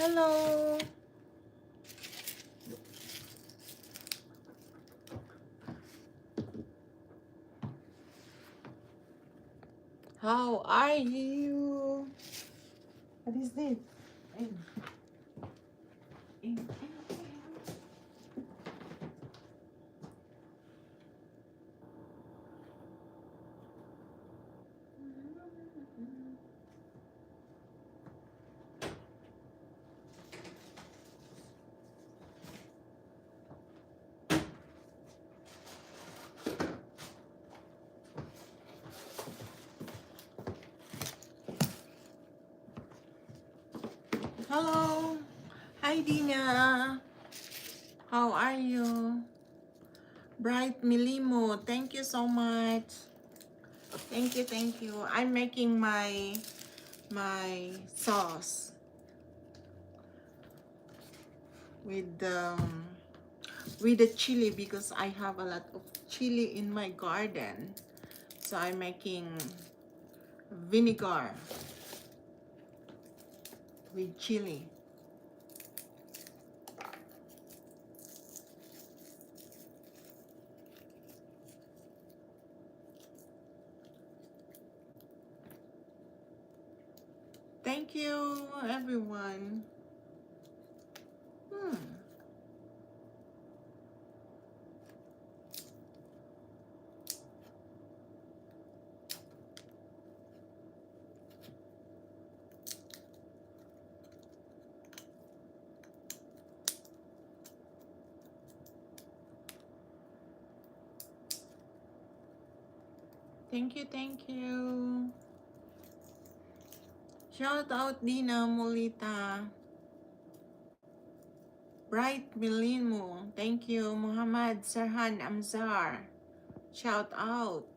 Hello. How are you? What is this? In, in. Hello. Hi, Dina. How are you? Bright Milimo, thank you so much. Thank you. I'm making my sauce with with the chili because I have a lot of chili in my garden. So I'm making vinegar with chili. Thank you, everyone. Hmm. Thank you, thank you. Shout out Dina Molita. Bright Milimo. Thank you. Muhammad Sarhan Amzar. Shout out.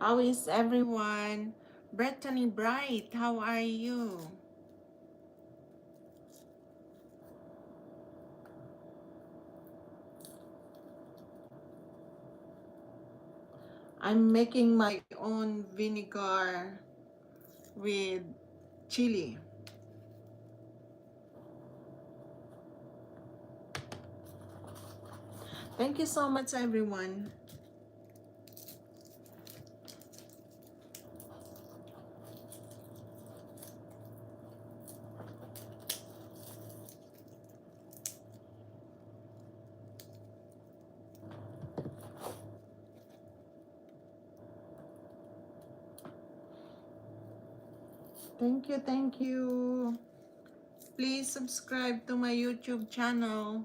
How is everyone? Brittany Bright, how are you? I'm making my own vinegar with chili. Thank you so much, everyone. Thank you, thank you. Please subscribe to my YouTube channel.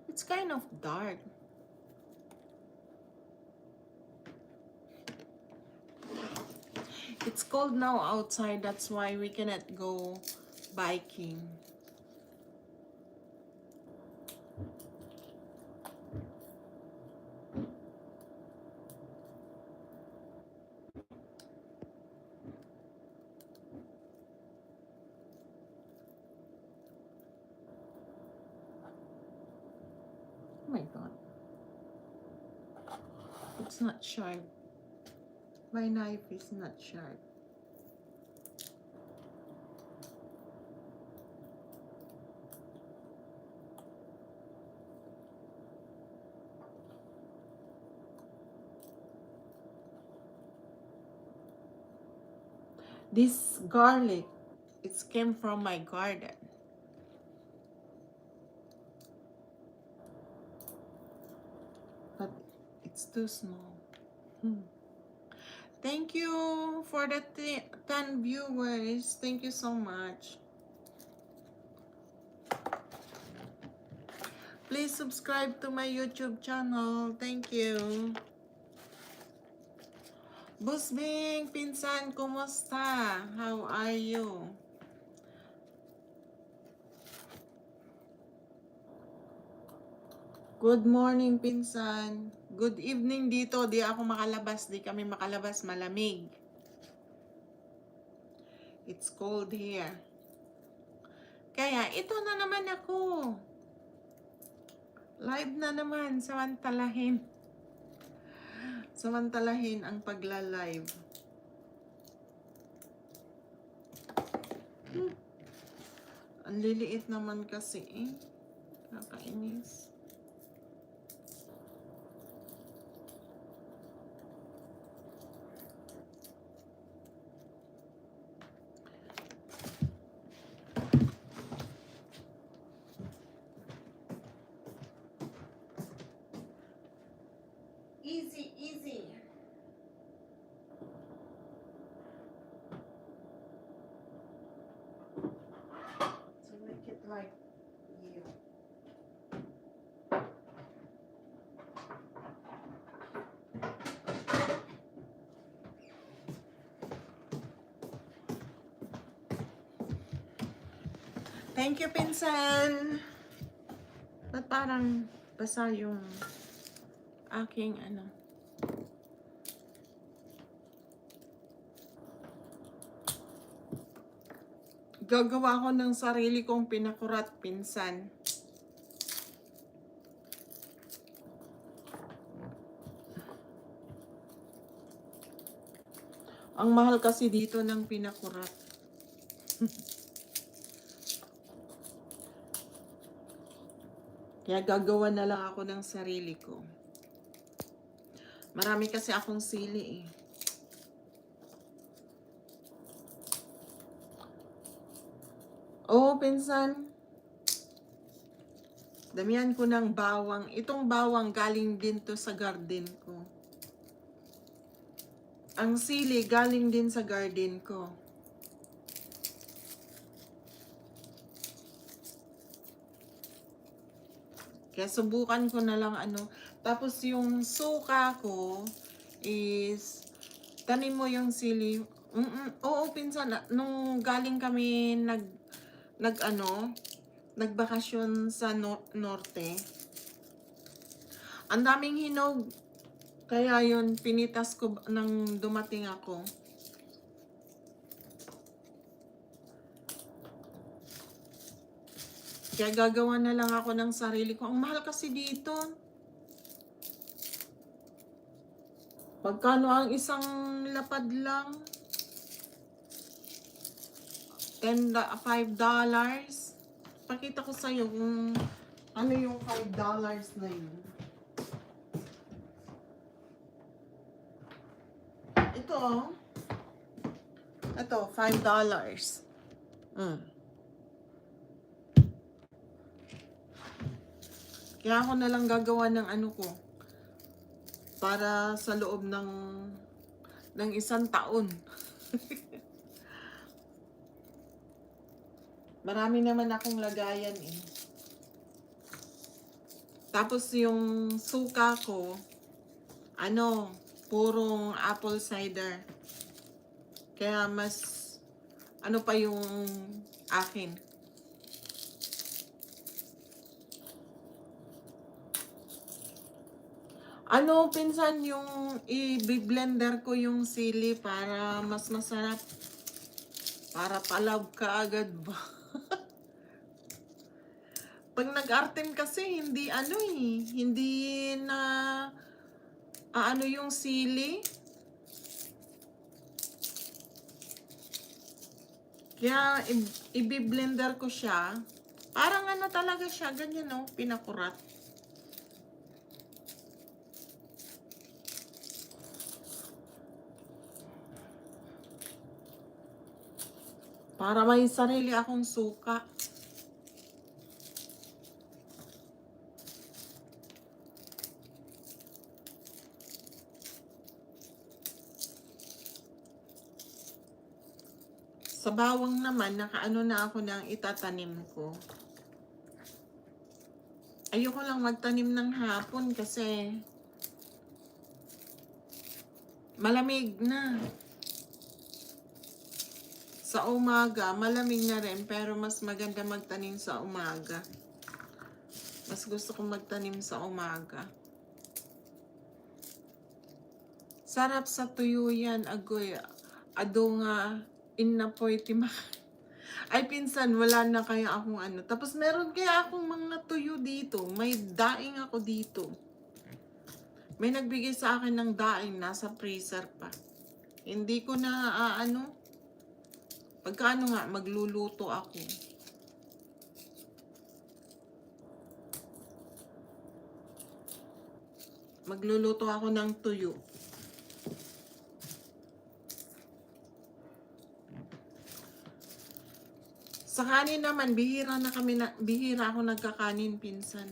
It's kind of dark. It's cold now outside, that's why we cannot go biking. Oh my god. It's not sharp. My knife is not sharp. This garlic, it came from my garden. But it's too small. Hmm. Thank you for the 10 viewers. Thank you so much. Please subscribe to my YouTube channel. Thank you. Busbing, pinsan, kumusta? How are you? Good morning, pinsan. Good evening dito. Di ako makalabas. Di kami makalabas. Malamig. It's cold here. Kaya, ito na naman ako. Live na naman. Samantalahin. samantalahin ang pagla-live. Ang liliit naman kasi eh. Nakakainis. Easy, easy. To make it like you. Thank you, Pinsan. Ba't parang basa yung aking ano? Gagawa ko ng sarili kong pinakurat, Pinsan. Ang mahal kasi dito ng pinakurat. Kaya gagawa na lang ako ng sarili ko. Marami kasi akong sili eh. Oo, Pinsan. Damihan ko ng bawang. Itong bawang galing din to sa garden ko. Ang sili galing din sa garden ko. Kaya subukan ko na lang ano. Tapos yung suka ko is tanim mo yung sili. Oo, Pinsan. Nung galing kami nagbakasyon sa norte. Ang daming hinog. Kaya yun, pinitas ko nang dumating ako. Kaya gagawa na lang ako ng sarili ko. Ang mahal kasi dito. Pagkano ang isang lapad lang? $5. Pakita ko sa'yo kung ano yung $5 na yun. Ito, $5. Kaya ako na lang gagawa ng ano ko para sa loob ng isang taon. Marami naman akong lagayan eh. Tapos yung suka ko, purong apple cider. Kaya mas, pa yung akin. Pinsan, yung i-blender ko yung sili para mas masarap. Para palab ka agad ba? Pag nag-artem kasi, hindi na yung sili. Kaya i-blender ko siya. Parang talaga siya, ganyan pinakurat. Para may sarili akong suka. Sa bawang naman, nakaano na ako ng itatanim ko. Ayoko lang magtanim ng hapon kasi malamig na. Sa umaga, malamig na rin, pero mas maganda magtanim sa umaga. Mas gusto kong magtanim sa umaga. Sarap sa tuyo yan, agoy. Ado nga, inapoy timak. Ay, Pinsan, wala na kaya akong Tapos meron kaya akong mga tuyo dito. May daing ako dito. May nagbigay sa akin ng daing, nasa freezer pa. Hindi ko na ano, pagkaano nga, magluluto ako. Magluluto ako ng tuyo. Sa kanin naman, bihira ako nagkakanin pinsan.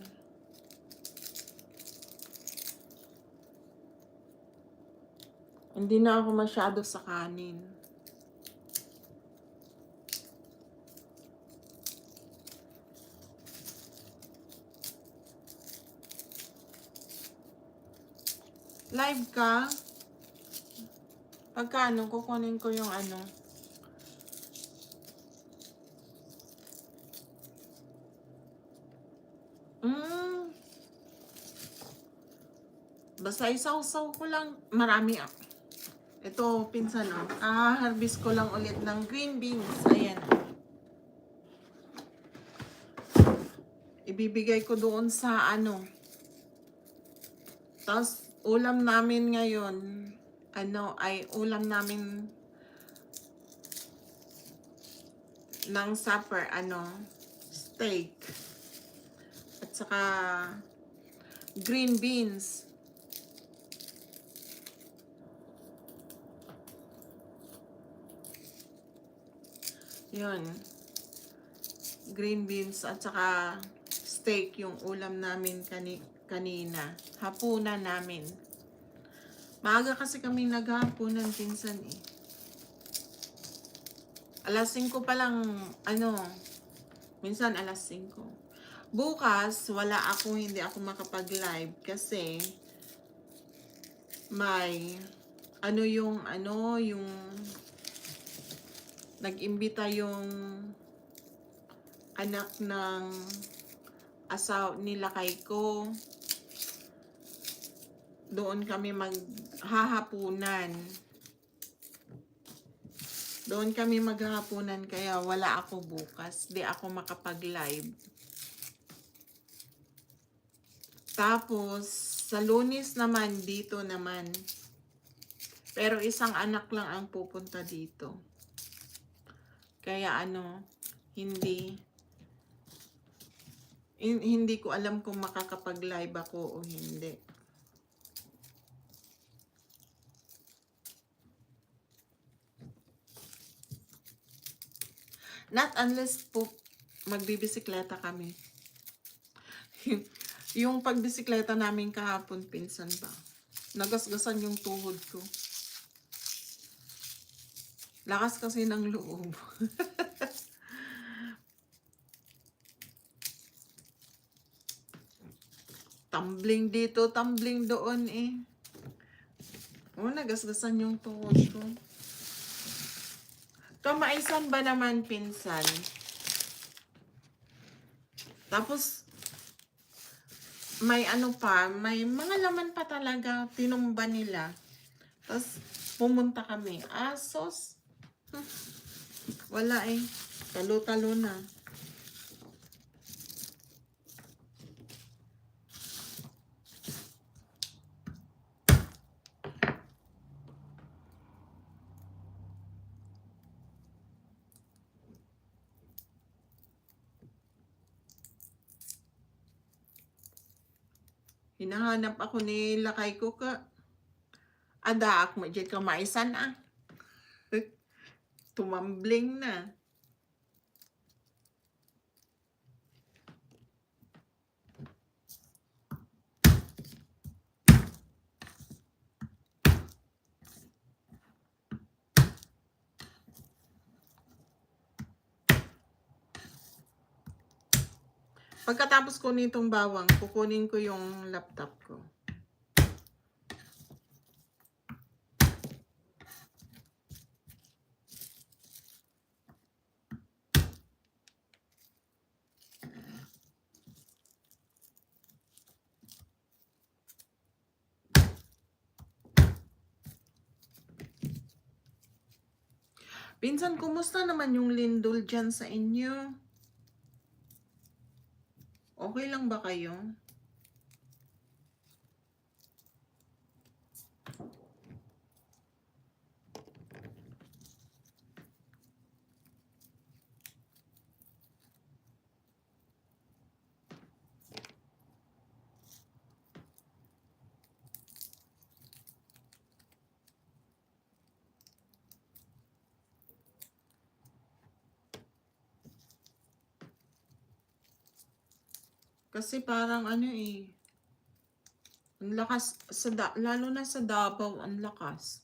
Hindi na ako masyado sa kanin. Live ka? Pagkaano, kukunin ko yung ano. Basta isaw-saw ko lang. Marami ako. Ito, pinsan, oh. Harvest ko lang ulit ng green beans. Ayan. Ibibigay ko doon sa ano. Tapos, ulam namin ngayon, ulam namin ng supper, steak. At saka, green beans. Yun. Green beans at saka steak yung ulam namin kanina. Hapunan namin. Maaga kasi kami naghahapunan pinsan eh. Alas 5 pa lang, minsan alas 5. Bukas, hindi ako makapag-live kasi may, yung nag-imbita yung anak ng nila kay ko. Doon kami maghahapunan. Kaya wala ako bukas. Di ako makapag-live. Tapos, sa Lunes naman, dito naman. Pero isang anak lang ang pupunta dito. Kaya hindi ko alam kung makakapag-live ako o hindi. Not unless po magbibisikleta kami. Yung pagbisikleta namin kahapon, pinsan ba? Nagasgasan yung tuhod ko. Lakas kasi ng loob. Tumbling dito, tumbling doon eh. Nagasgasan yung tuhod ko. Kamaisan ba naman, pinsan? Tapos, may may mga laman pa talaga, tinumba nila. Tapos, pumunta kami. Sos. Wala eh. Talo-talo na. Hinahanap ako ni lakay ko ka. Ada ako dyan kamaisan ah. Tumambling na. Pagkatapos ko nitong bawang, kukunin ko yung laptop ko. Pinsan, kumusta naman yung lindol dyan sa inyo? Okay lang ba kayo? Kasi parang ano eh, ang lakas lalo na sa Davao, ang lakas.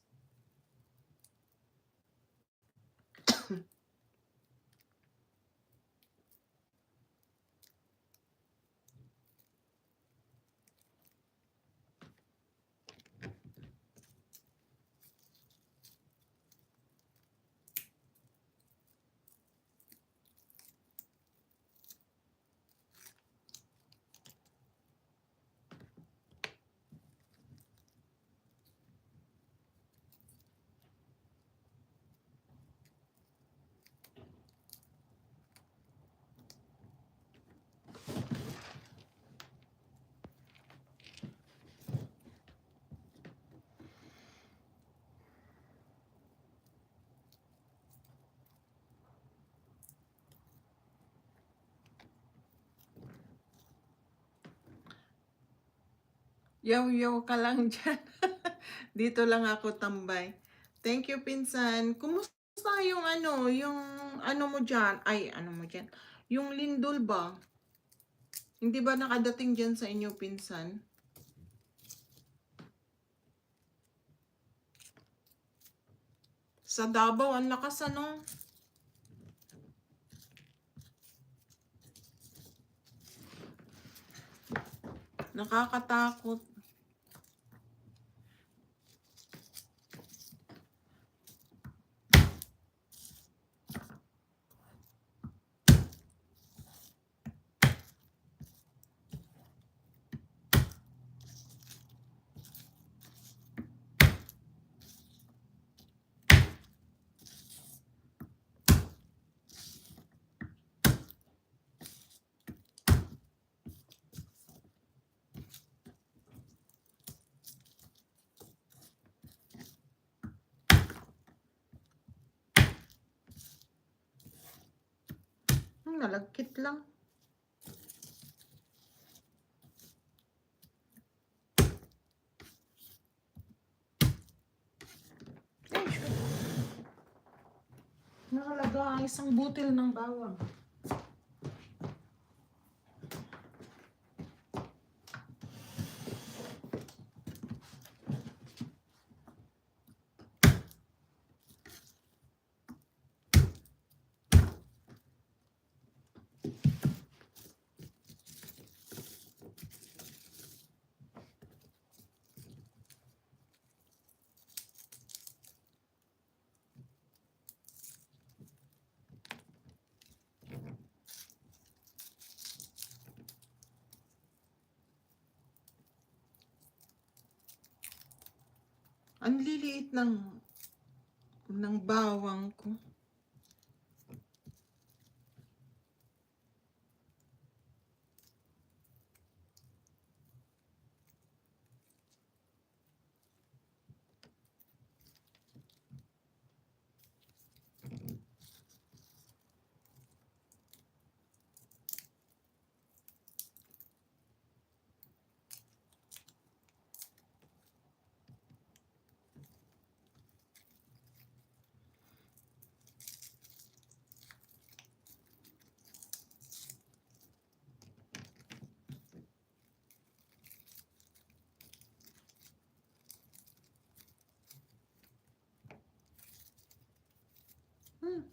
Yaw-yaw ka lang dyan. Dito lang ako tambay. Thank you, pinsan. Kumusta yung ano mo dyan? Ay, ano mo dyan? Yung lindol ba? Hindi ba nakadating dyan sa inyo, pinsan? Sa Davao, ang lakas ano? Nakakatakot. Nalagkit lang. Nakalaga ang isang butil ng bawang. Ang liliit ng bawang ko. Hmm.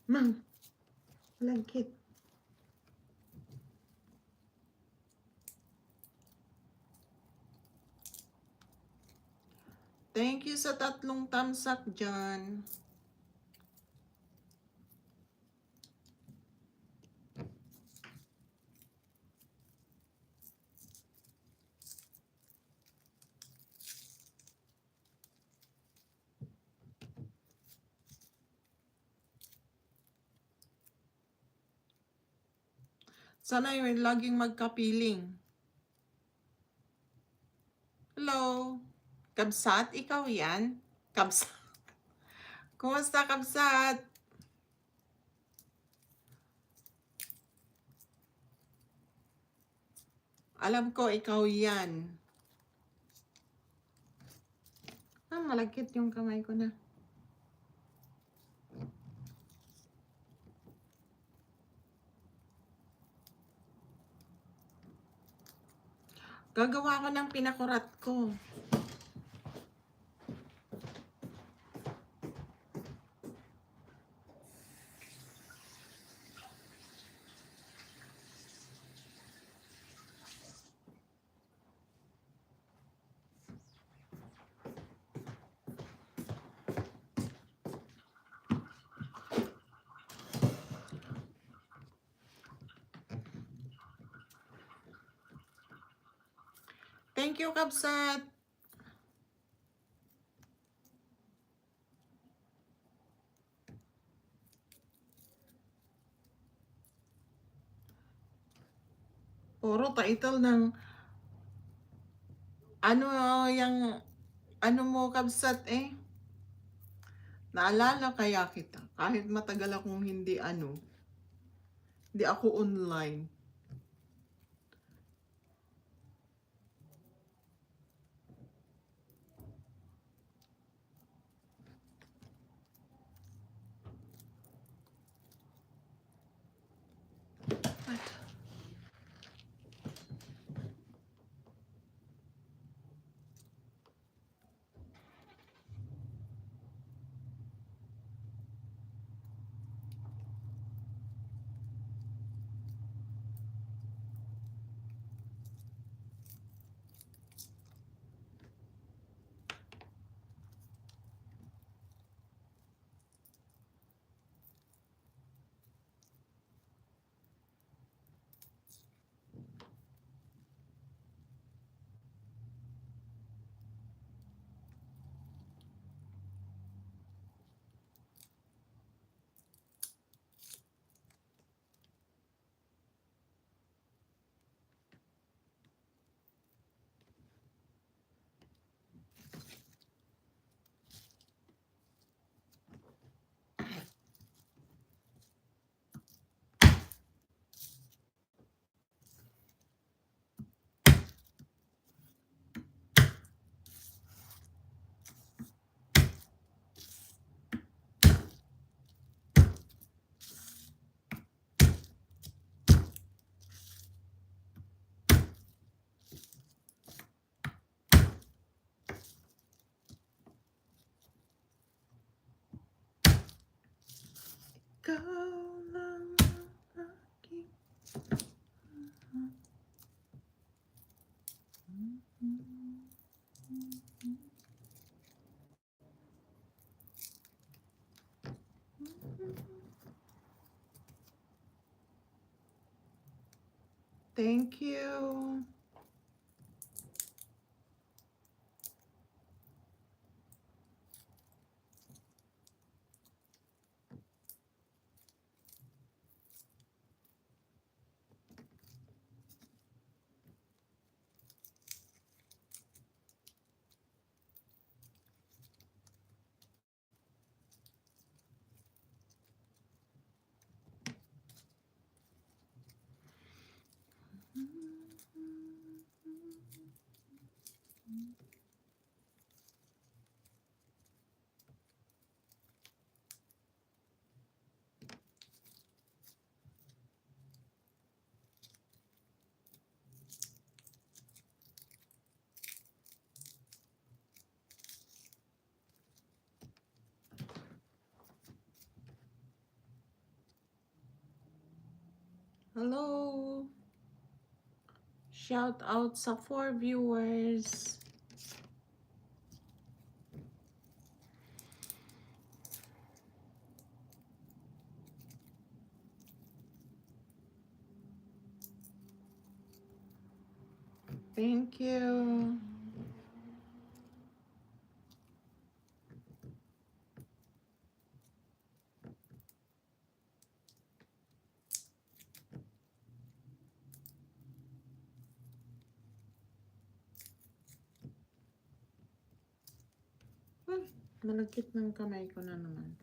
Mang, lagkit. Thank you sa 3 tamsak dyan. Sana yun laging magkapiling. Hello? Kabsat, ikaw yan? Kabsat. Kumusta, Kabsat? Alam ko, ikaw yan. Malagkit yung kamay ko na. Gagawa ko ng pinakurat ko. Thank you, Kabsat. Puro title ng ano yung ano mo, Kabsat eh. Naalala kaya kita. Kahit matagal akong hindi ako online. Ikaw lang ang aking Thank you. Hello. Shout out sa 4 viewers. Thank you. Malagkit ng kamay ko na naman.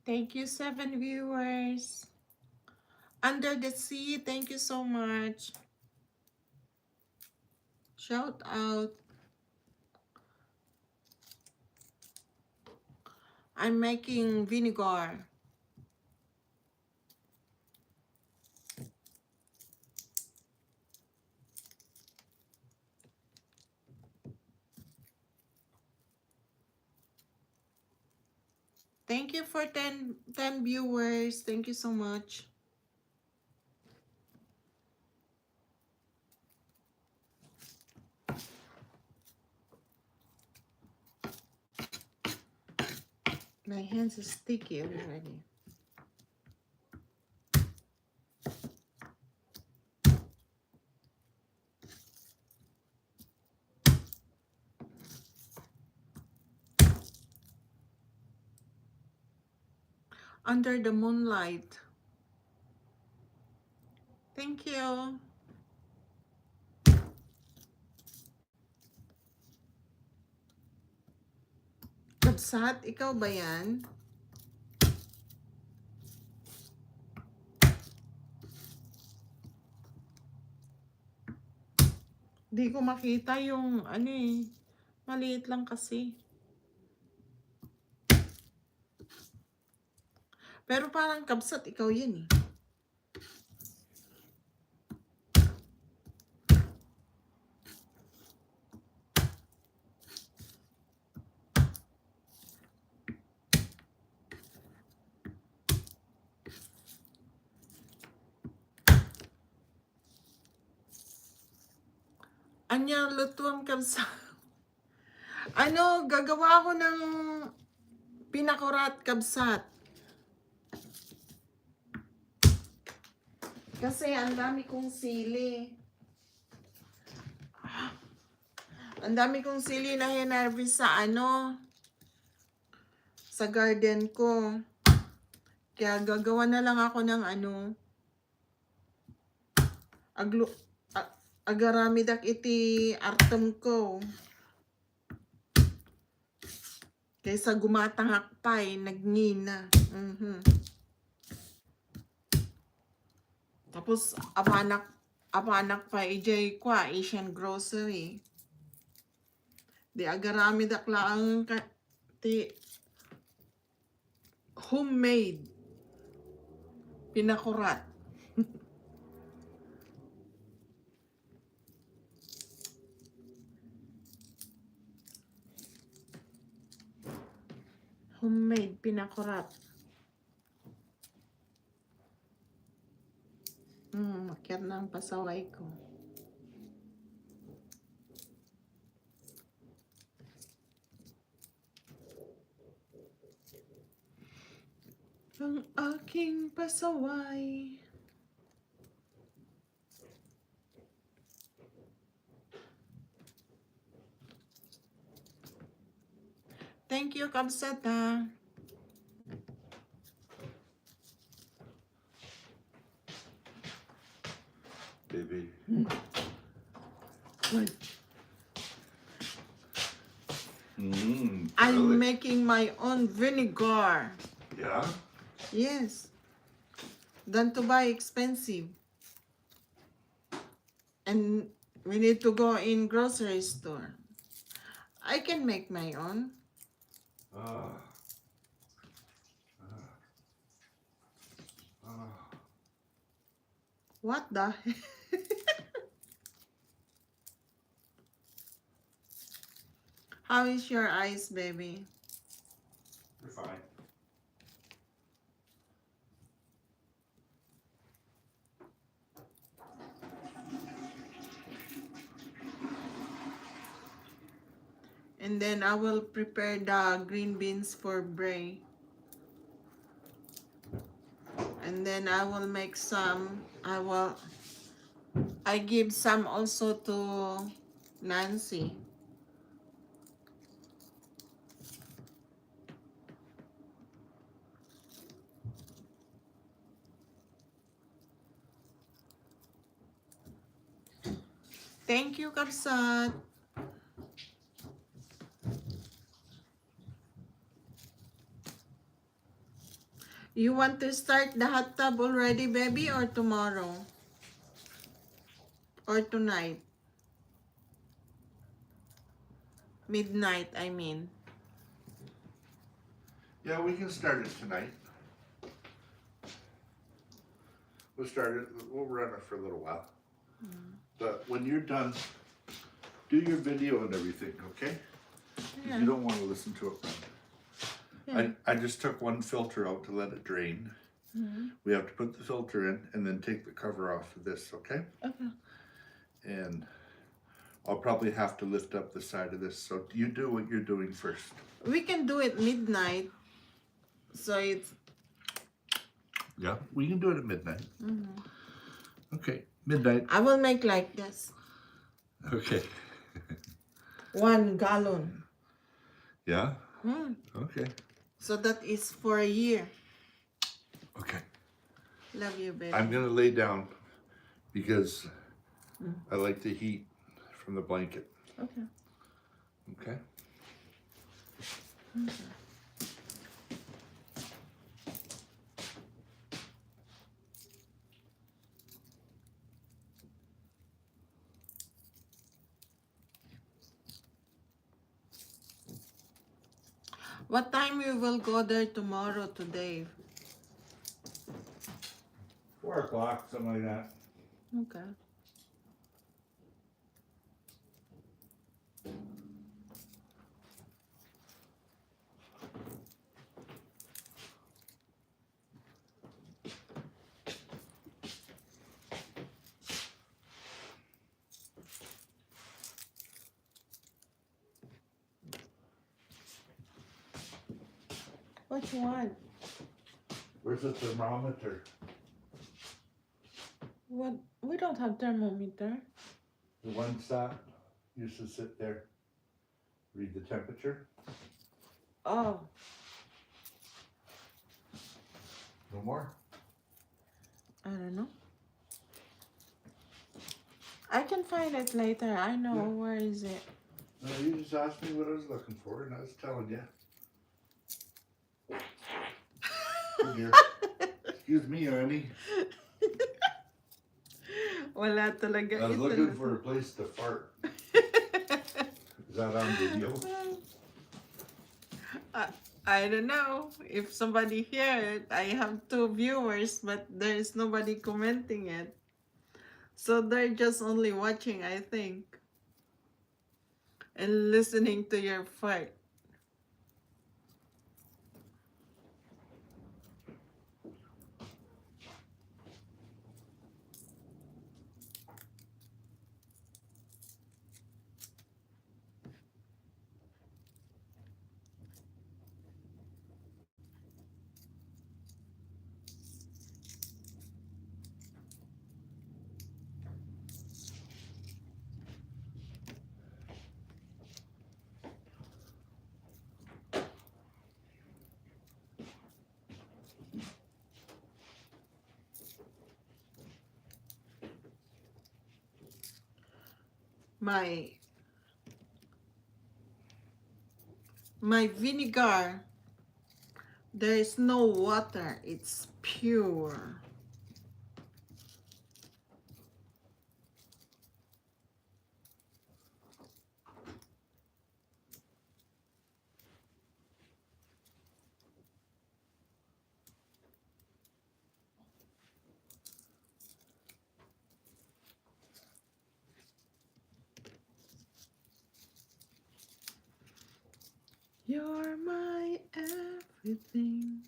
Thank you, 7 viewers. Under the Sea, thank you so much. Shout out. I'm making vinegar. Thank you for 10 viewers. Thank you so much. My hands are sticky already. Under the moonlight. Thank you. Kapsat, ikaw ba yan? Di ko makita yung ano eh. Maliit lang kasi. Pero parang kapsat, ikaw yan eh. Anya, lutuan kapsat. Ano, gagawa ako ng pinakurat kabsat. Kasi ang dami kong sili. Ang dami kong sili na hinarvest sa ano, sa garden ko. Kaya gagawa na lang ako ng ano, agaramidak iti artom ko. Kaysa gumatang akpay, nagngina. Tapos, apanak pa ijay kwa, Asian grocery. Di agaramidak lang ti homemade pinakurat. Homemade pinakurat. Makyat na ang pasaway ko. Ang aking pasaway. Thank you, Kabsata. Baby. What? Really? I'm making my own vinegar. Yeah? Yes. Than to buy expensive. And we need to go in grocery store. I can make my own. What the heck? How is your eyes, baby? You're fine. And then I will prepare the green beans for Bray. And then I will make some. I give some also to Nancy. Thank you, Kapsat. You want to start the hot tub already, baby, or tomorrow? Or tonight? Midnight, I mean. Yeah, we can start it tonight. We'll start it, we'll run it for a little while. But when you're done, do your video and everything, okay? Yeah. You don't want to listen to it Yeah. I just took one filter out to let it drain. Mhm. We have to put the filter in and then take the cover off of this, okay? Okay. And I'll probably have to lift up the side of this. So you do what you're doing first. We can do it midnight. So it's... Yeah, we can do it at midnight. Mhm. Okay, midnight. I will make like this. Okay. 1 gallon. Yeah? Mm. Okay. So that is for a year. Okay. Love you, baby. I'm gonna lay down because I like the heat from the blanket. Okay. Okay. What time we will go there tomorrow to Dave? 4 o'clock, something like that. Okay. Which one? Where's the thermometer? What? We don't have thermometer. The one that used to sit there, read the temperature. Oh, No more? I don't know. I can find it later. I know. Yeah. Where is it? No, you just asked me what I was looking for, and I was telling you. Oh dear. Excuse me, Annie. Wala talaga I was ito. looking for a place to fart. Is that on video? I don't know if somebody hear it. I have 2 viewers, but there is nobody commenting it. So they're just only watching, I think, and listening to your fart. My vinegar, there is no water. It's pure. You're my everything.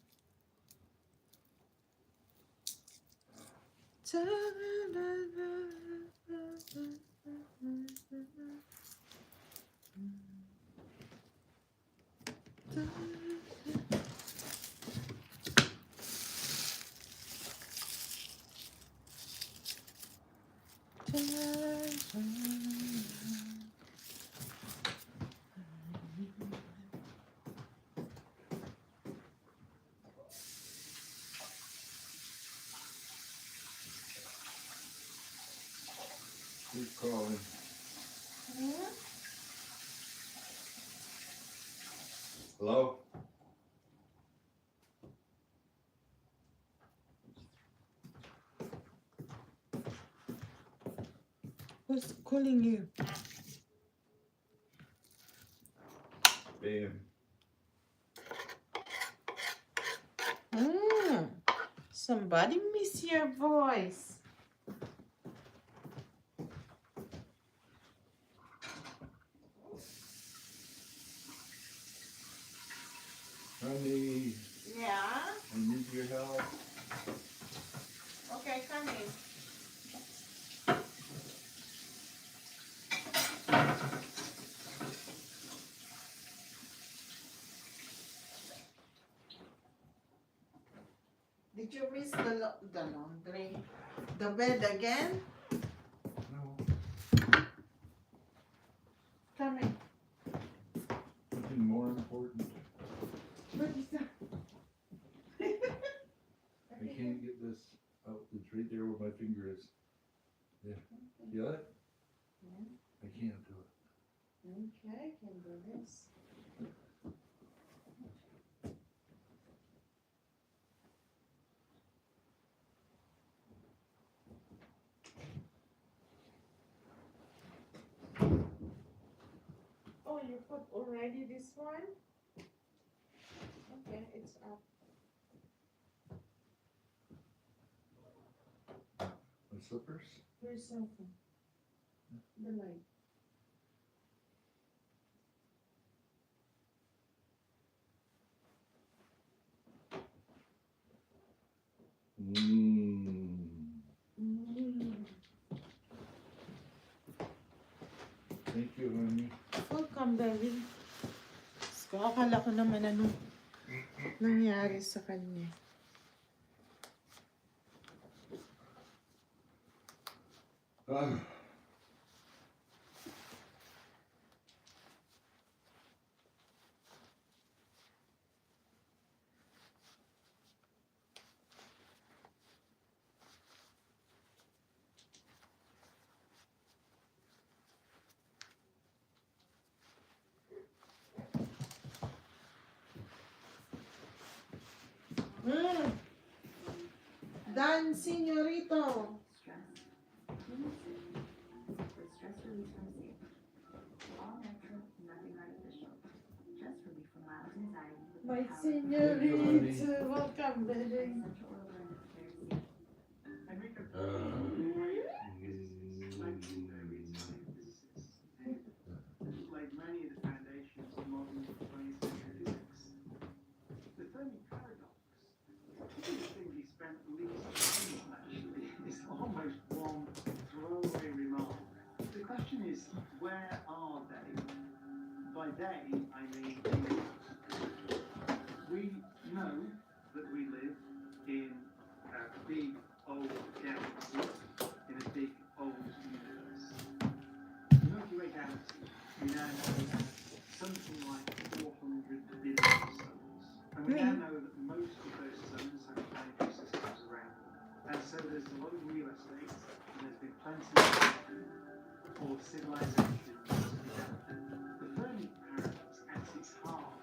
Who's calling? Hello? Who's calling you? Bam. Somebody miss your voice. Honey, Yeah? I need your help. Okay, coming. Did you miss the laundry? The bed again? No, Coming. nothing more important. What is that? I can't get this out. It's right there where my finger is. Yeah. You got it? I can't do it. Okay, I can do this. Oh, you put already this one? Okay, it's up. My slippers? Where's something? The light. Thank you, honey. Welcome, baby. So, akala ko naman ano nangyari sa kanya. Ah. Dan, señorito. Stress. With stress relief from Safe. All natural, nothing artificial. Just relief from mild anxiety with the My power of señorito. Welcome, baby. essential oil blend of Claire Enrico, laid many of the foundations of modern 20th century physics. The Fermi paradox, the thing he spent the least time on actually, is almost one throwaway remark. The question is, where are they? By they, I mean universe. We know that we live in a big old galaxy, in a big old universe. The Milky Way galaxy, we now know has something like 400 billion suns. And we now know that most of those suns have planetary systems around them. And so there's a lot of real estate, and there's been plenty of time for civilization to develop. The Fermi paradox, at its heart,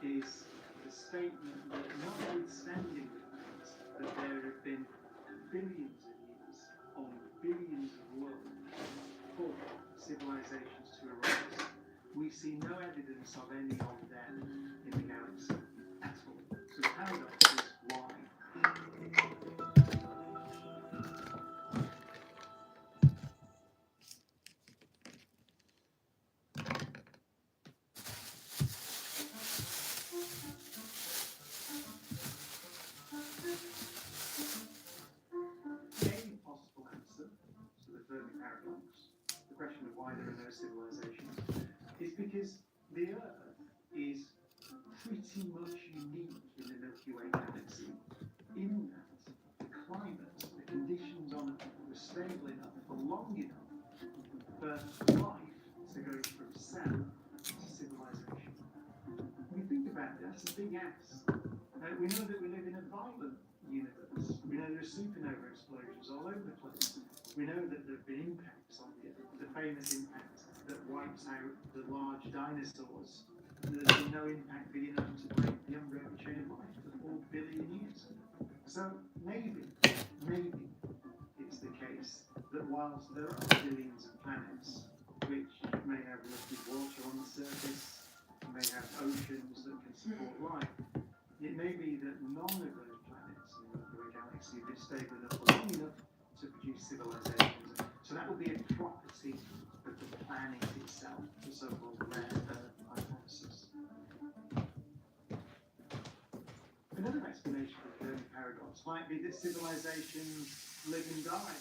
is the statement that notwithstanding the fact that there have been billions of years on billions of worlds for civilizations to arise, we see no evidence of any of them in the galaxy at all. So the paradox is why. The only possible answer to the Fermi paradox, the question of why there are no civilizations, is because the Earth is pretty much unique in the Milky Way galaxy, in that the climate, the conditions on it were stable enough for long enough for life to go from cell to civilization. When you think about it, that's a big ask. We know that we live in a violent universe. We know there are supernova explosions all over the place. We know that there have been impacts on the Earth, the famous impact that wipes out the large dinosaurs. There's been no impact big enough to break the umbrella chain of life for 4 billion years. So maybe it's the case that whilst there are billions of planets which may have liquid water on the surface, may have oceans that can support life, it may be that none of those planets in the Milky Way galaxy have been stable enough or long enough to produce civilizations. So that will be a property of the planet itself, the so-called rare earth hypothesis. Another explanation for the Fermi paradox might be that civilizations live and die.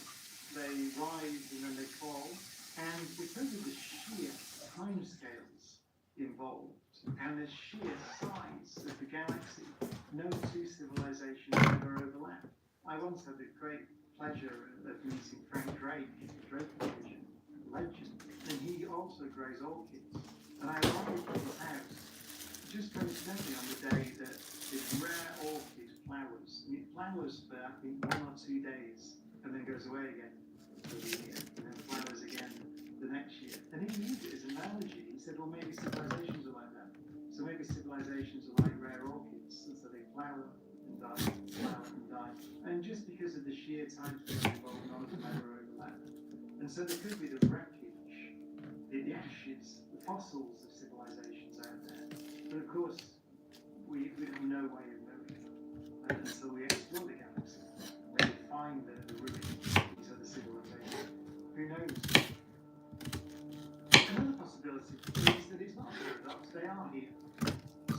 They rise and then they fall, and because of the sheer timescales involved and the sheer size of the galaxy, no two civilizations ever overlap. I once had the great pleasure of meeting Frank Drake, Drake Division legend, and he also grows orchids. And I arrived at his house just coincidentally on the day that this rare orchid flowers. And it flowers for I think 1 or 2 days and then goes away again for the year, and then flowers again the next year. And he used it as an analogy. He said, well, maybe civilizations are like that. So maybe civilizations are like rare orchids, and so they flower and die, flower and die. And just because of the sheer time scale involved, none of them ever overlap. And so there could be the wreckage, the ashes, the fossils of civilizations out there. But of course, we have no way of knowing until we explore the galaxy. Maybe find the ruins of these other civilizations. Who knows? Another possibility is that it's not a paradox, they are here.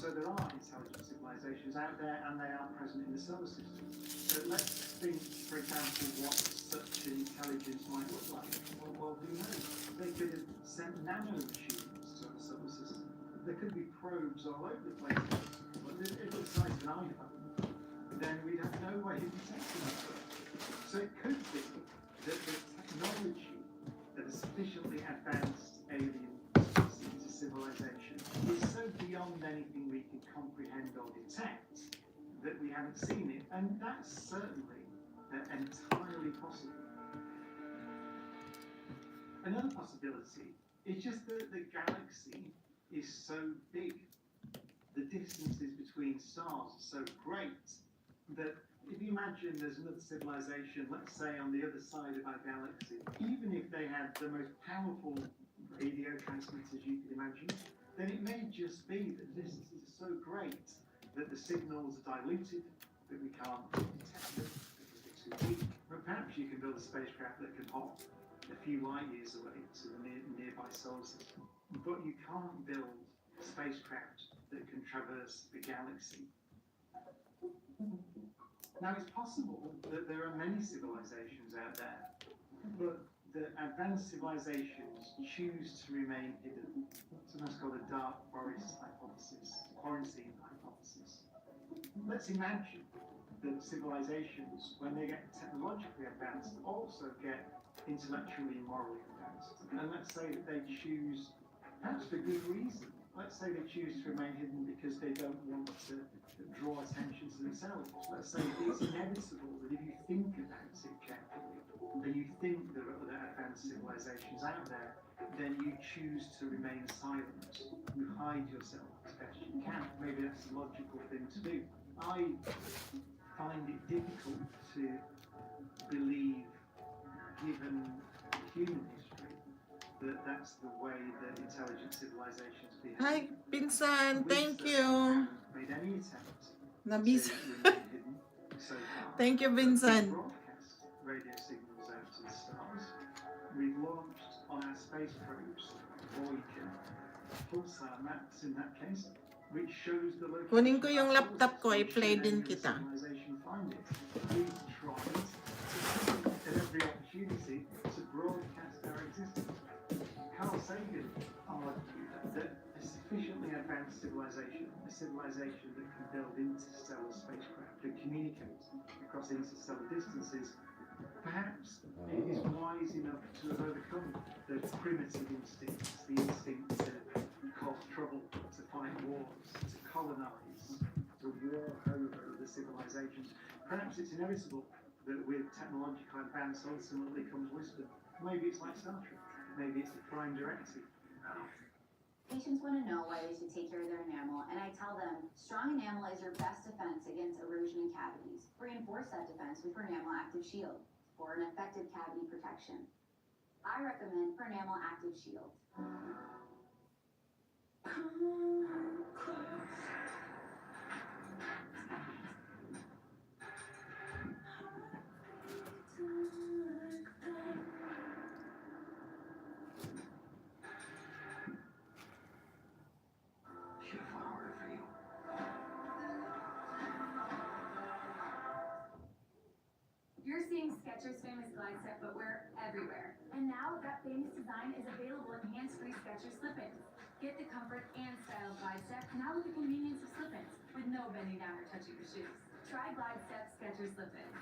So there are intelligent civilizations out there and they are present in the solar system. So let's think, for example, what such an intelligence might look like. Well, who knows? They could have sent nano machines to the solar system. There could be probes all over the place. But if it was the size of an iPhone, then we'd have no way of detecting it. So it could be that the technology of a sufficiently advanced alien species civilization is so beyond anything we can comprehend or detect that we haven't seen it, and that's certainly entirely possible. Another possibility is just that the galaxy is so big, the distances between stars are so great, that if you imagine there's another civilization, let's say on the other side of our galaxy, even if they had the most powerful radio transmitters you could imagine, then it may just be that the distances are so great that the signals are diluted, that we can't detect them because they're too weak. But perhaps you can build a spacecraft that can hop a few light years away to the nearby solar system. But you can't build a spacecraft that can traverse the galaxy. Now, it's possible that there are many civilizations out there, but the advanced civilizations choose to remain hidden. Sometimes called a dark forest hypothesis, quarantine hypothesis. Let's imagine that civilizations, when they get technologically advanced, also get intellectually and morally advanced. And let's say that they choose, perhaps for good reason, let's say they choose to remain hidden because they don't want to draw attention to themselves. Let's say it's inevitable that if you think about it carefully, and you think there are other advanced civilizations out there, then you choose to remain silent. You hide yourself as best you can. Maybe that's the logical thing to do. I find it difficult to believe, given human history, that that's the way that intelligent civilizations behave. Hi, Pinsan. We Thank certainly you. haven't made any attempt Nabis. to remain hidden so far. Thank you, We Vincent. broadcast radio signals out to the stars. We've launched on our space probes, Voyager, pulsar maps in that case, which shows the location. Kunin ko yung of our laptop ko, solar system. i-play Should din any other kita. civilization find it? We've tried at every opportunity to broadcast our existence. Carl Sagan argued that a sufficiently advanced civilization, a civilization that can build interstellar spacecraft and communicate across interstellar distances, perhaps it is wise enough to have overcome the primitive instincts, the instinct to cause trouble, to fight wars, to colonize, to war over other civilizations. Perhaps it's inevitable that with technological advance ultimately comes wisdom. Maybe it's like Star Trek. Maybe it's the Prime Directive. Patients want to know why they should take care of their enamel, and I tell them strong enamel is your best defense against erosion and cavities. Reinforce that defense with Pronamel Active Shield for an effective cavity protection. I recommend Pronamel Active Shield. Should have fought harder for you. You're seeing Skechers' famous glide step footwear everywhere. And now that famous design is available in hands-free Skechers slip-ins. Get the comfort and style of glide step now with the convenience of slip-ins with no bending down or touching your shoes. Try glide step Skechers slip-ins.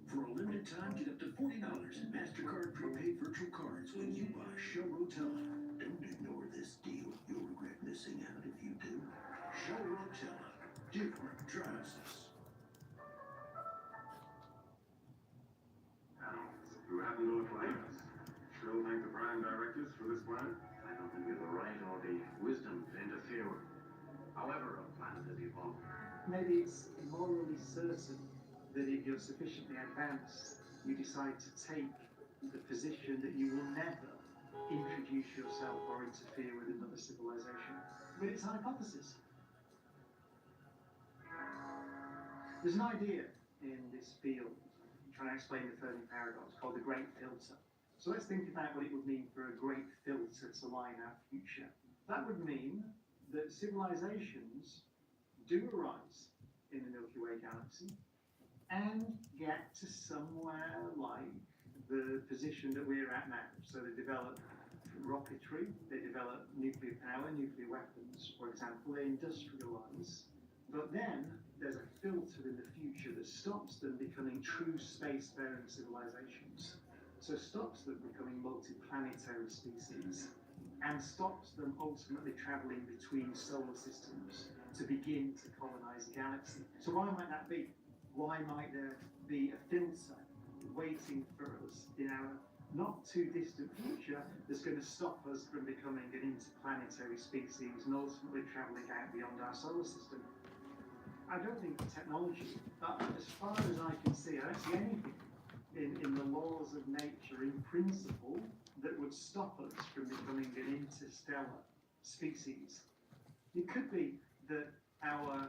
For a limited time, get up to $40 in MasterCard prepaid virtual cards when you buy Show Rotella. Don't ignore this deal. You'll regret missing out if you do. Show Rotella. Different drives us. Who happen to look like us? Still thank the prime directives for this plan? I don't think we have the right or the wisdom to interfere with. However, a planet has evolved. Maybe it's morally certain that if you're sufficiently advanced, you decide to take the position that you will never introduce yourself or interfere with another civilization. But it's a hypothesis. There's an idea in this field trying to explain the Fermi paradox called the Great Filter. So let's think about what it would mean for a great filter to line our future. That would mean that civilizations do arise in the Milky Way galaxy and get to somewhere like the position that we're at now. So they develop rocketry, they develop nuclear power, nuclear weapons, for example, they industrialize. But then there's a filter in the future that stops them becoming true spacefaring civilizations. So stops them becoming multiplanetary species and stops them ultimately traveling between solar systems to begin to colonize a galaxy. So why might that be? Why might there be a filter waiting for us in our not too distant future that's going to stop us from becoming an interplanetary species and ultimately traveling out beyond our solar system? I don't think technology, as far as I can see, I don't see anything in the laws of nature in principle that would stop us from becoming an interstellar species. It could be that our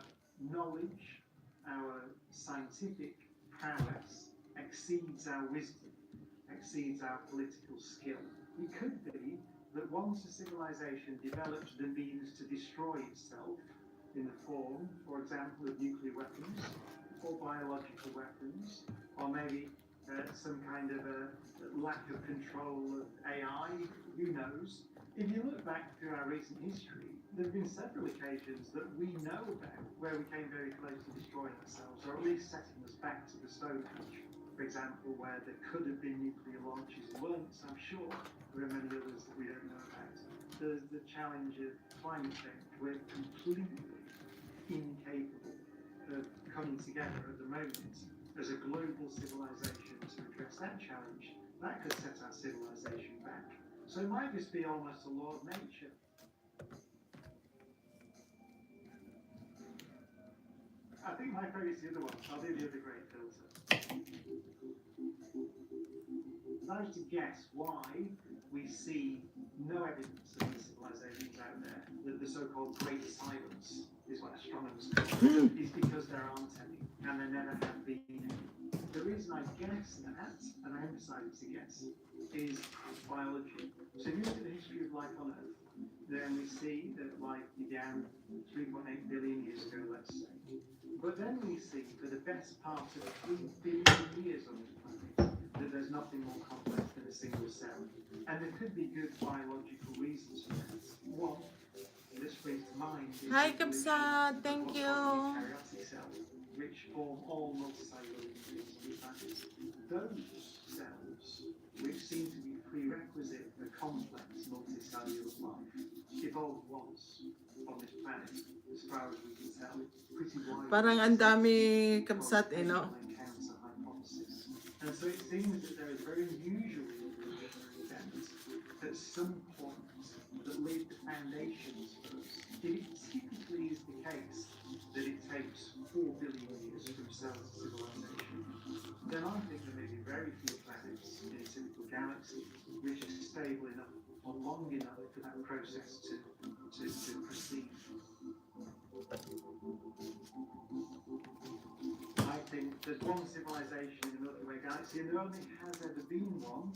knowledge, our scientific prowess exceeds our wisdom, exceeds our political skill. It could be that once a civilization develops the means to destroy itself in the form, for example, of nuclear weapons or biological weapons, or maybe some kind of a lack of control of AI, who knows? If you look back through our recent history, there have been several occasions that we know about where we came very close to destroying ourselves, or at least setting us back to the Stone Age. For example, where there could have been nuclear launches and weren't, so I'm sure there are many others that we don't know about. There's the challenge of climate change. We're completely incapable of coming together at the moment as a global civilization to address that challenge. That could set our civilization back. So it might just be almost a law of nature. I think my favourite's the other one. I'll do the other great filter. If I was to guess why we see no evidence of the civilizations out there, the so-called Great Silence is what astronomers call it, is because there aren't any, and there never have been any. The reason I guess that, and I emphasize it's a guess, is biology. So if you look at the history of life on Earth, then we see that life began 3.8 billion years ago, let's say. But then we see for the best part of 3 billion years on this planet that there's nothing more complex than a single cell. And there could be good biological reasons for that. One that springs to mind is Hi, the evolution Kapsat. of Thank what's you. called eukaryotic cells, which form all multicellular entities on the planet. Those cells, which seem to be prerequisite for complex multicellular life, evolved once on this planet, as far as we can tell. Pretty wide. Parang ang dami Kapsat, no? Occasional encounter And so it seems that there is a very unusual event at some point that laid the foundations for us. If it typically is the case that it takes 4 billion years from cell to civilization, then I think there may be very few planets in a typical galaxy which are stable enough or long enough for that process to proceed. I think there's one civilization in the Milky Way galaxy, and there only has ever been one,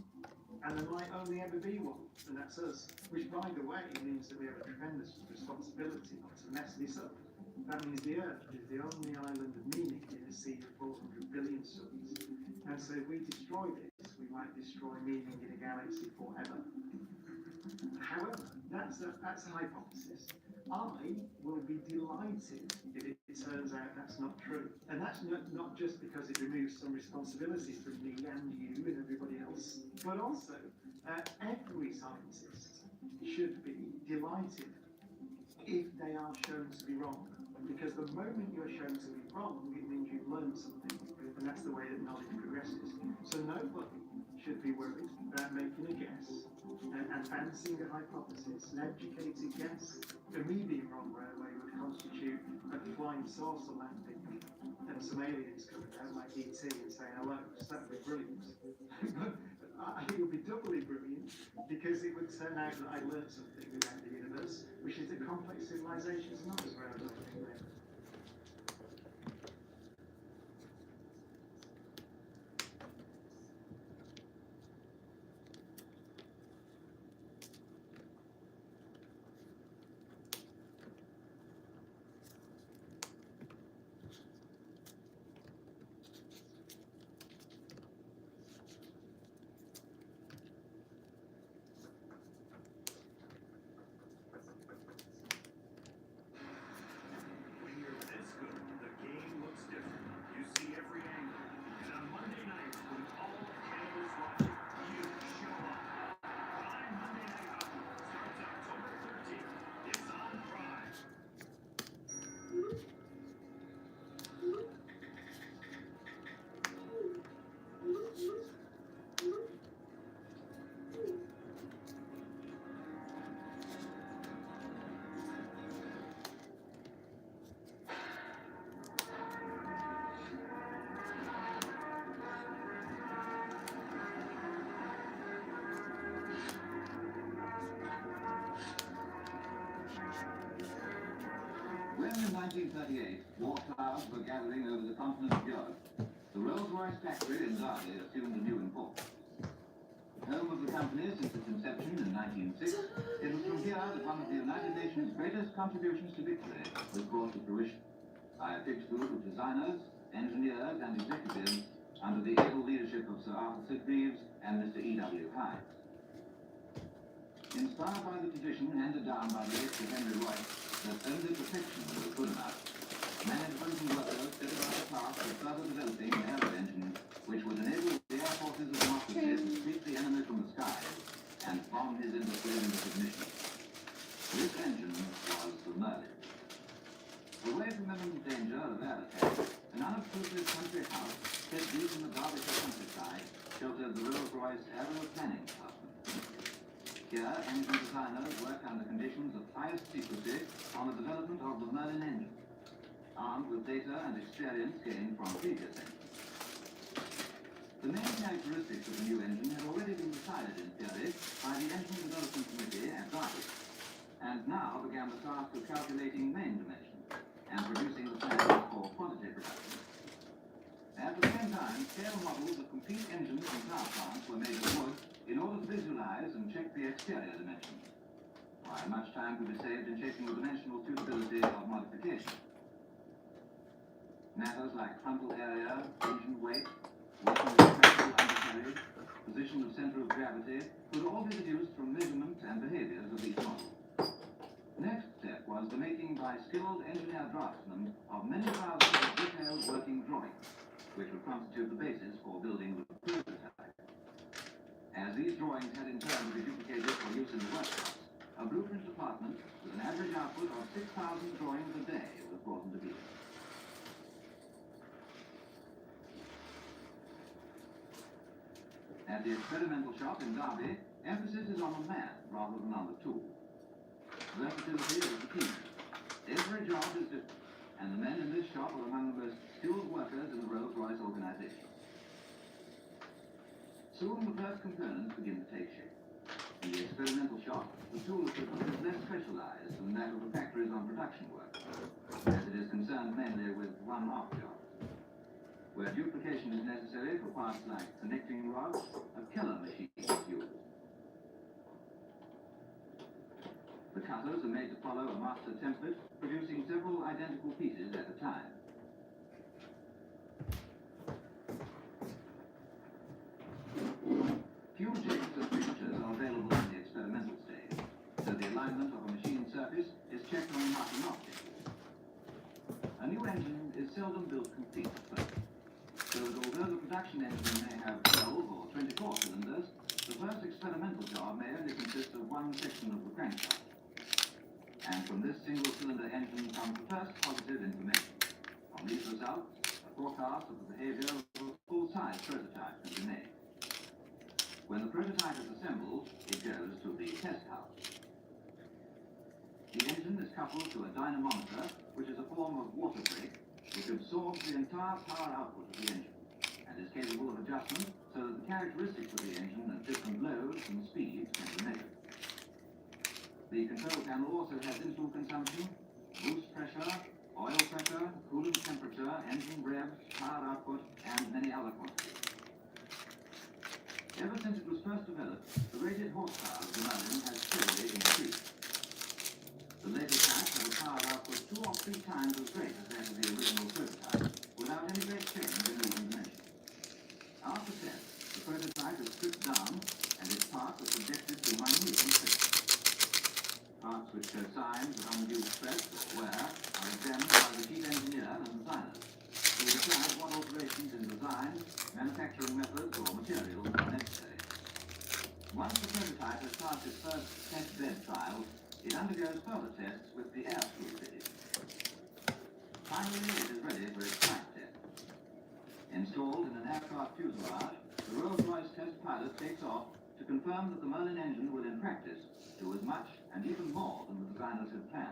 and there might only ever be one, and that's us. Which, by the way, means that we have a tremendous responsibility not to mess this up. That means the Earth is the only island of meaning in a sea of 400 billion suns. And so if we destroy this, we might destroy meaning in a galaxy forever. However, that's a hypothesis. I will be delighted if it turns out that's not true. And that's not just because it removes some responsibility from me and you and everybody else, but also every scientist should be delighted if they are shown to be wrong. Because the moment you're shown to be wrong, it means you've learned something, and that's the way that knowledge progresses. So nobody should be worried about making a guess and advancing a hypothesis, an educated guess. For me, being wrong right away would constitute a flying saucer landing and some aliens coming out like ET and saying hello. So that would be brilliant. But I think it would be doubly brilliant because it would turn out that I learned something about the universe, which is that complex civilizations are not as rare as I think they are. When you're this good, the game looks different. You see every angle. And on Monday nights, when all of Canada is watching, you show up. Prime Monday Night Hockey starts October 13th. It's on Prime. When in 1938 war clouds were gathering over the continent of Europe, the Rolls-Royce factory in Derby assumed a new importance. Home of the company since its inception in 1906, it was from here that one of the United Nations' greatest contributions to victory was brought to fruition by a fixed group of designers, engineers and executives under the able leadership of Sir Arthur Sitgreaves and Mr. E.W. Hyde. Inspired by the tradition handed down by the late Sir Henry Royce that only perfection was good enough, management and workers set about the task of further developing an aero engine which would enable the air forces of democracy to sweep the enemy from the skies and bomb his industry into submission. This engine was the Merlin. Away from imminent danger of air attack, an unobtrusive country house set deep in the Derbyshire countryside sheltered the Rolls-Royce Aero Planning Department. Here, engine designers work under conditions of highest secrecy on the development of the Merlin engine, armed with data and experience gained from previous engines. The main characteristics of the new engine had already been decided in theory by the Engine Development Committee at Derby, and now began the task of calculating main dimensions and producing the plans for quantity production. At the same time, scale models of complete engines and power plants were made of wood in order to visualize and check the exterior dimensions, while much time could be saved in checking the dimensional suitability of modification. Matters like frontal area, engine weight, working with practical undercarriage, position of center of gravity could all be deduced from measurements and behaviors of each model. The next step was the making by skilled engineer draftsmen of many thousands of detailed working drawings, which would constitute the basis for building the prototype. As these drawings had in turn to be duplicated for use in the workshops, a blueprint department with an average output of 6,000 drawings a day was brought into being. At the experimental shop in Derby, emphasis is on the man rather than on the tool. Versatility is the key. Every job is different, and the men in this shop are among the most skilled workers in the Rolls-Royce organization. Soon the first components begin to take shape. In the experimental shop, the tool equipment is less specialized than that of the factories on production work, as it is concerned mainly with one-off jobs. Where duplication is necessary for parts like connecting rods, a Keller machine is used. The cutters are made to follow a master template, producing several identical pieces at a time. Few shapes and fixtures are available in the experimental stage, so the alignment of a machine surface is checked on marking objects. A new engine is seldom built complete at first, so that although the production engine may have 12 or 24 cylinders, the first experimental job may only consist of one section of the crankshaft. And from this single-cylinder engine comes the first positive information. On these results, a forecast of the behavior of a full-size prototype can be made. When the prototype is assembled, it goes to the test house. The engine is coupled to a dynamometer, which is a form of water brake, which absorbs the entire power output of the engine, and is capable of adjustment so that the characteristics of the engine at different loads and speeds can be measured. The control panel also has instrument consumption, boost pressure, oil pressure, coolant temperature, engine revs, power output, and many other quantities. Ever since it was first developed, the rated horsepower of the Merlin has steadily increased. The latest types have a power output 2 or 3 times as great as that of the original prototype, without any great change in movement dimensions. After test, the prototype is stripped down, and its parts are subjected to minute inspection. Parts which show signs of undue stress or wear are examined by the chief engineer and designers, who decide what alterations in design, manufacturing methods, or materials are necessary. Once the prototype has passed its first test bed trials, it undergoes further tests with the air screw fitted. Finally, it is ready for its flight test. Installed in an aircraft fuselage, the Rolls-Royce test pilot takes off to confirm that the Merlin engine will in practice do as much and even more than the designers had planned.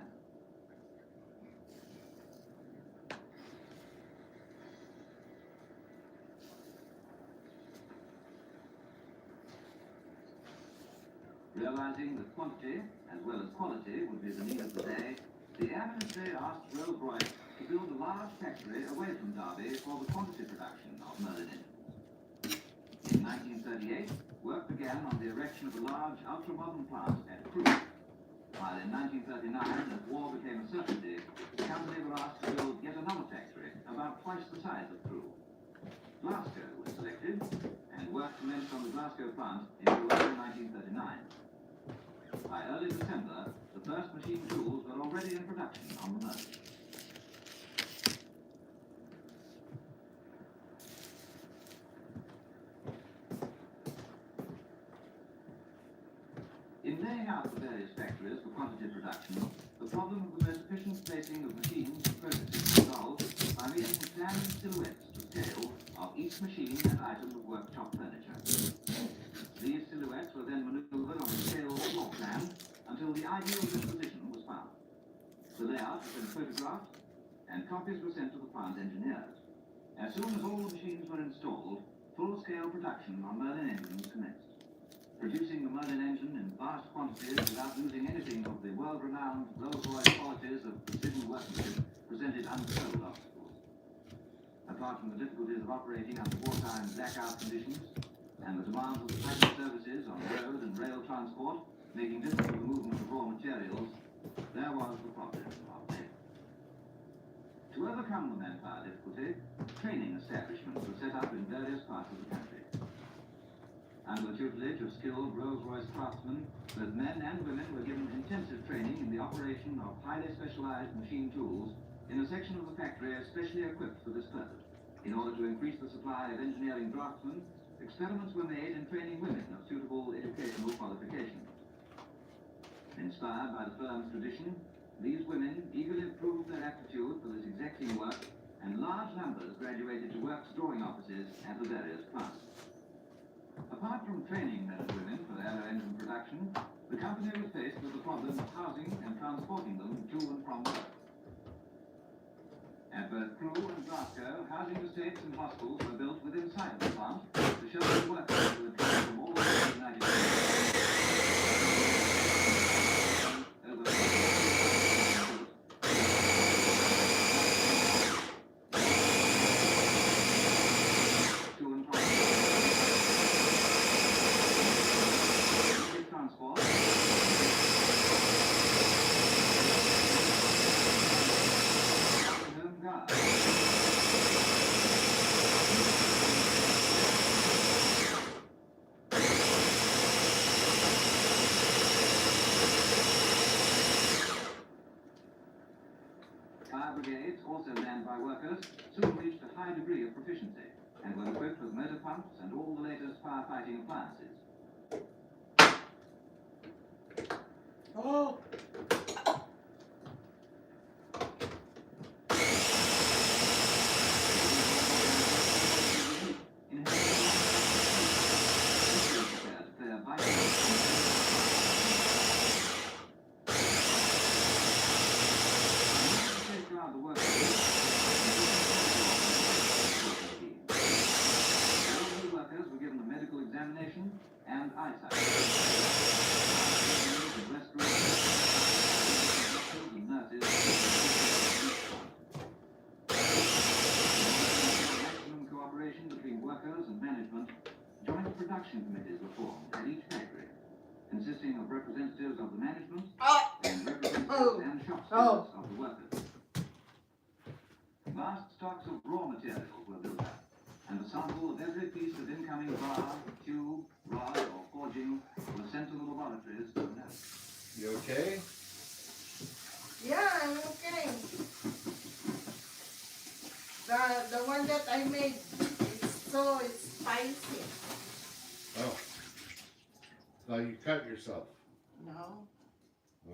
Realizing that quantity, as well as quality, would be the need of the day, the Air Ministry asked Rolls-Royce to build a large factory away from Derby for the quantity production of Merlin engines. In 1938, work began on the erection of a large ultra-modern plant at Crewe. While in 1939, as war became a certainty, the company were asked to build yet another factory, about twice the size of Crewe. Glasgow was selected, and work commenced on the Glasgow plant in July 1939. By early December, the first machine tools were already in production on the Merlin. In laying out the various factories for quantity production, the problem of the most efficient placing of machines and processes was solved by making planned silhouettes to scale of each machine and item of workshop furniture. These silhouettes were then maneuvered on the scale floor plan until the ideal disposition was found. The layout was then photographed, and copies were sent to the plant engineers. As soon as all the machines were installed, full-scale production on Merlin engines commenced. Producing the Merlin engine in vast quantities without losing anything of the world-renowned Rolls-Royce qualities of precision workmanship presented untold obstacles. Apart from the difficulties of operating under wartime blackout conditions, and the demands of the passenger services on road and rail transport, making difficult the movement of raw materials, there was the problem of labor. To overcome the manpower difficulty, training establishments were set up in various parts of the country. Under the tutelage of skilled Rolls-Royce craftsmen, both men and women were given intensive training in the operation of highly specialized machine tools in a section of the factory especially equipped for this purpose. In order to increase the supply of engineering draftsmen, experiments were made in training women of suitable educational qualifications. Inspired by the firm's tradition, these women eagerly proved their aptitude for this exacting work, and large numbers graduated to works drawing offices at the various plants. Apart from training men and women for aero engine production, the company was faced with the problem of housing and transporting them to and from work. At both Crewe and Glasgow, housing estates and hostels were built within sight of the plant to shelter the workers who had come from all over the United States. To and from transport. Home guard. Fire brigades, also manned by workers, soon reached a high degree of proficiency and were equipped with motor pumps and all the latest firefighting appliances. Oh, Workers were given a medical examination and eyesight. Doctors and nurses. Maximum cooperation between workers and management. Joint production committees were formed at each factory, consisting of representatives of the management and representatives and shop stewards of the workers. Vast stocks of raw materials were built up, and a sample of every piece of incoming bar, tube, rod, or forging was sent to the laboratories for analysis. You okay? yeah, I'm okay. The one that I made, it's spicy. Oh. Now you cut yourself. No,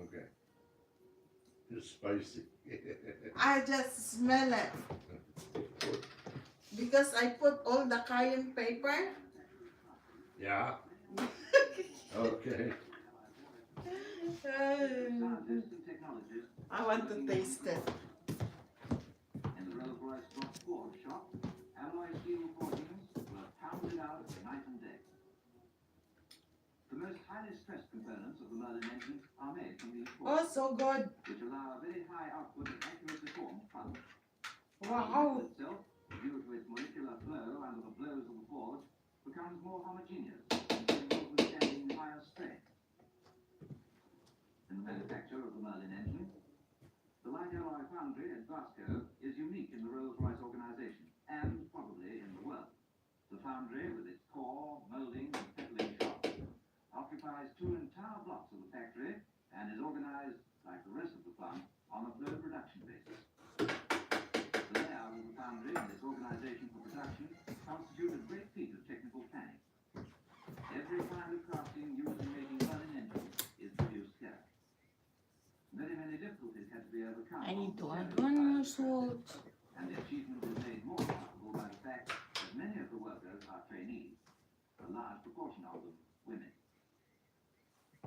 Okay. It's spicy. I just smell it. Because I put all the cayenne pepper. Yeah. Okay. Scientists and technologists I want to taste it. in the Rolls-Royce Rock Ford shop, alloy steel forgings were pounded out night and day. The most highly stressed components of the Merlin engine are made from these Oh, forgings, so good. which allow a very high output of accurately formed parts. Wow. The metal itself, due to its molecular flow under the blows of the forge, becomes more homogeneous, capable of withstanding higher strain. In the manufacture of the Merlin engine, the light alloy foundry at Glasgow is unique in the Rolls-Royce organization, and probably in the world. The foundry, with its core, molding, and fettling shop, occupies 2 entire blocks of the factory and is organized, like the rest of the plant, on a flow production basis. The layout of the foundry and its organization for production constitute a great feat of technical planning. Every kind of casting used in making Merlin engines is produced here. Many difficulties had to be overcome. I need to add on one more the salt. and the achievement is made more possible by the fact that many of the workers are trainees, a large proportion of them women.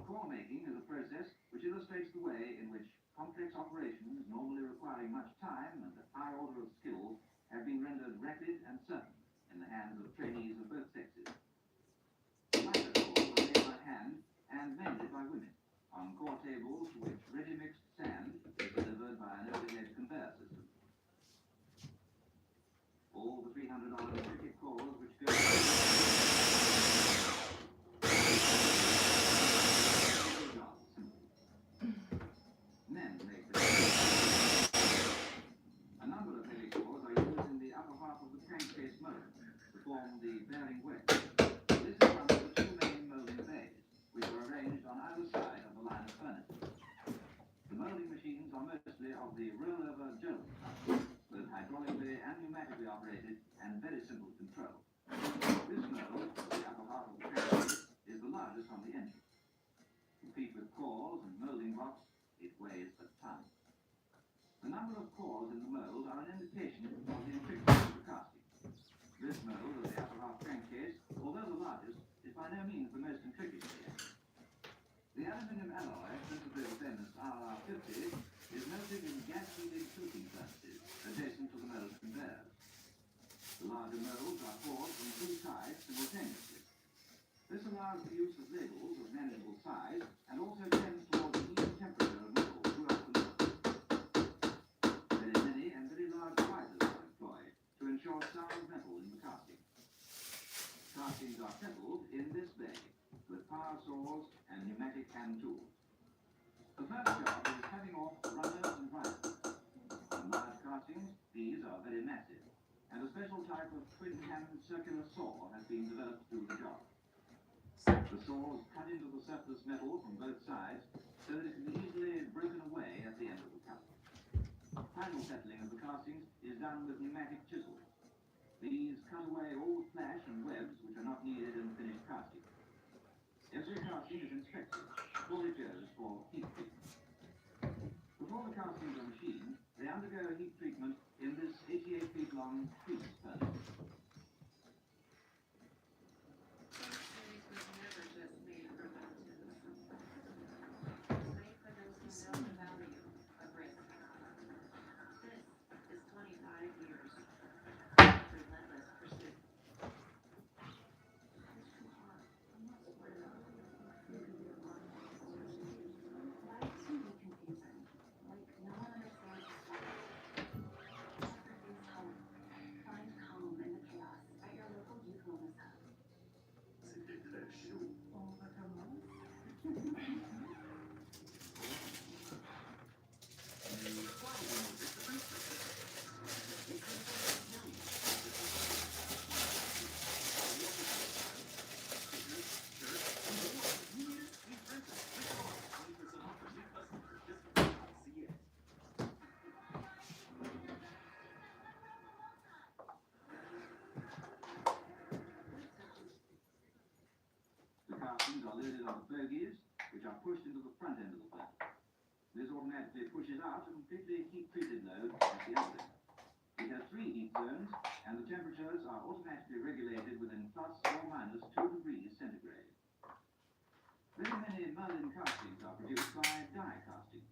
Core making is a process which illustrates the way in which complex operations normally requiring much time and a high order of skill have been rendered rapid and certain in the hands of trainees of both sexes. Lighter cores are made by hand and mainly by women, on core tables to which ready-mixed sand is delivered by an overhead conveyor system. All the 300-odd intricate cores which go men make the a number of heavy cores are used in the upper half of the crankcase mold to form the bearing wedge. This is one of the 2 main molding bays, which are arranged on either side of the line of furnaces. The molding machines are mostly of the rollover Jones type, both hydraulically and pneumatically operated and very simple to control. This mold, the upper half of the crankcase, is the largest on the engine. Complete with cores and molding blocks, it weighs a ton. The number of cores in the mold are an indication of the intricacies of the casting. This mold of the upper half crankcase, although the largest, by no means the most intricate here. The aluminium alloy, principally the famous RR50, is melted in gas-heated cooking furnaces adjacent to the mold conveyors. The larger molds are poured from two sides simultaneously. This allows the use of labels of manageable size and also tends towards the even temperature of mold throughout the mold. Very many and very large risers are employed to ensure sound metal in the casting. Castings are settled in this bay with power saws and pneumatic hand tools. The first job is cutting off runners and risers. On large castings, these are very massive, and a special type of twin-hand circular saw has been developed to do the job. The saws cut into the surplus metal from both sides so that it can be easily broken away at the end of the cut. Final settling of the castings is done with pneumatic chisels. These cut away all the flash and webs which are not needed in the finished casting. Every casting is inspected before it goes for heat treatment. Before the castings are machined, they undergo heat treatment in this 88 feet long freeze furnace. Castings are loaded onto bogies, which are pushed into the front end of the furnace. This automatically pushes out a completely heat-treated load at the other end. It has 3 heat zones, and the temperatures are automatically regulated within plus or minus 2 degrees centigrade. Very many Merlin castings are produced by die casting.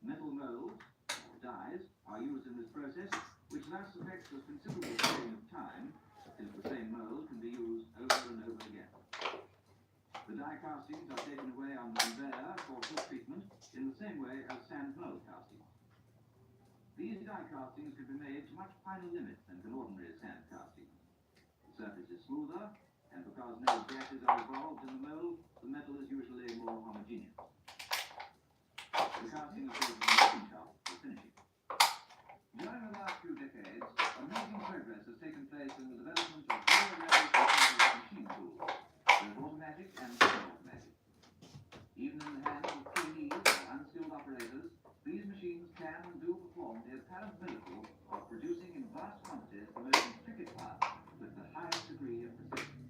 Metal molds, or dies, are used in this process, which thus affects a considerable strain of time, since the same mold can be used over and over again. The die castings are taken away on the conveyor for heat treatment in the same way as sand mold castings. These die castings can be made to much finer limits than can ordinary sand castings. The surface is smoother, and because no gases are involved in the mold, the metal is usually more homogeneous. The casting is used in the machine shop for finishing. During the last few decades, amazing progress has taken place in the development of very rapid machine tools, both automatic and semi-automatic. Even in the hands of trainees or unskilled operators, these machines can and do perform the apparent miracle of producing in vast quantities the most intricate parts with the highest degree of precision.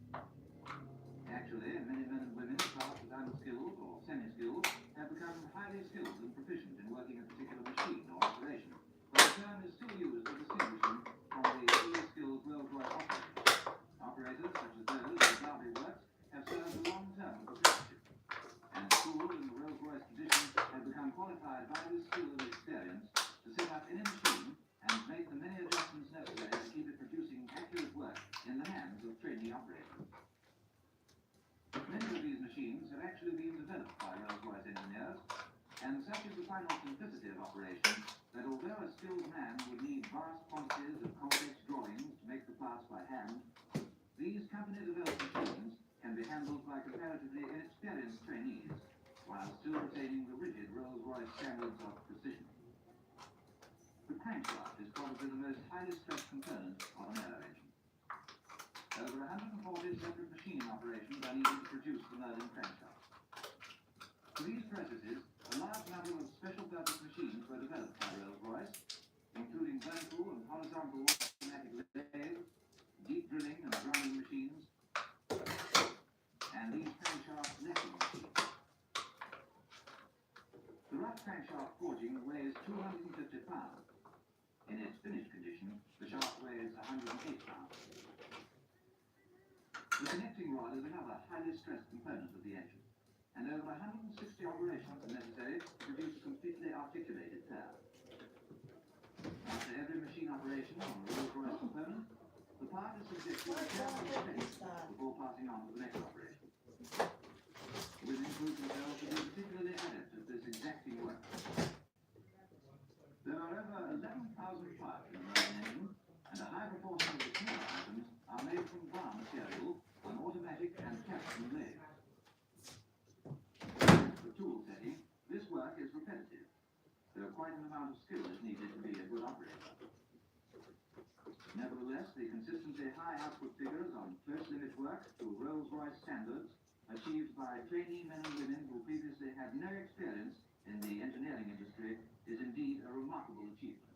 Actually, many men and women classed as unskilled or semi-skilled have become highly skilled and proficient in working a particular machine or operation, but the term is still used to distinguish them from the skilled Rolls-Royce operators. Operators such as those at Derby Works have served a long term of apprenticeship, and schooled in the Rolls-Royce tradition have become qualified by this skill and experience to set up any machine and make the many adjustments necessary to keep it producing accurate work in the hands of trainee operators. Many of these machines have actually been developed by Rolls-Royce engineers, and such is the final simplicity of operation that although a skilled man would need vast quantities of complex drawings to make the parts by hand, these company-developed machines can be handled by comparatively inexperienced trainees, while still retaining the rigid Rolls-Royce standards of precision. The crankshaft is probably the most highly stressed component of an aero engine. Over 140 separate machining operations are needed to produce the Merlin crankshaft. For these processes, a large number of special-purpose machines were developed by Rolls-Royce, including vertical and horizontal automatic lathes, deep drilling and grinding machines, and these crankshaft lacing machines. The rough crankshaft forging weighs 250 pounds. In its finished condition, the shaft weighs 108 pounds. The connecting rod rod is another highly stressed component of the engine, and over 160 operations are necessary to produce a completely articulated pair. After every machine operation on a Rolls-Royce component, the part is subjected to careful inspection before passing on to the next operation. Women prove themselves to be particularly adept at this exacting work. There are over 11,000 parts in the Merlin engine, and a high proportion of the smaller items are made from bar material on automatic and capstan blades. For tool setting, this work is repetitive, though quite an amount of skill is needed to be a good operator. Nevertheless, the consistently high output figures on close limit work to Rolls-Royce standards, achieved by trainee men and women who previously had no experience in the engineering industry, is indeed a remarkable achievement.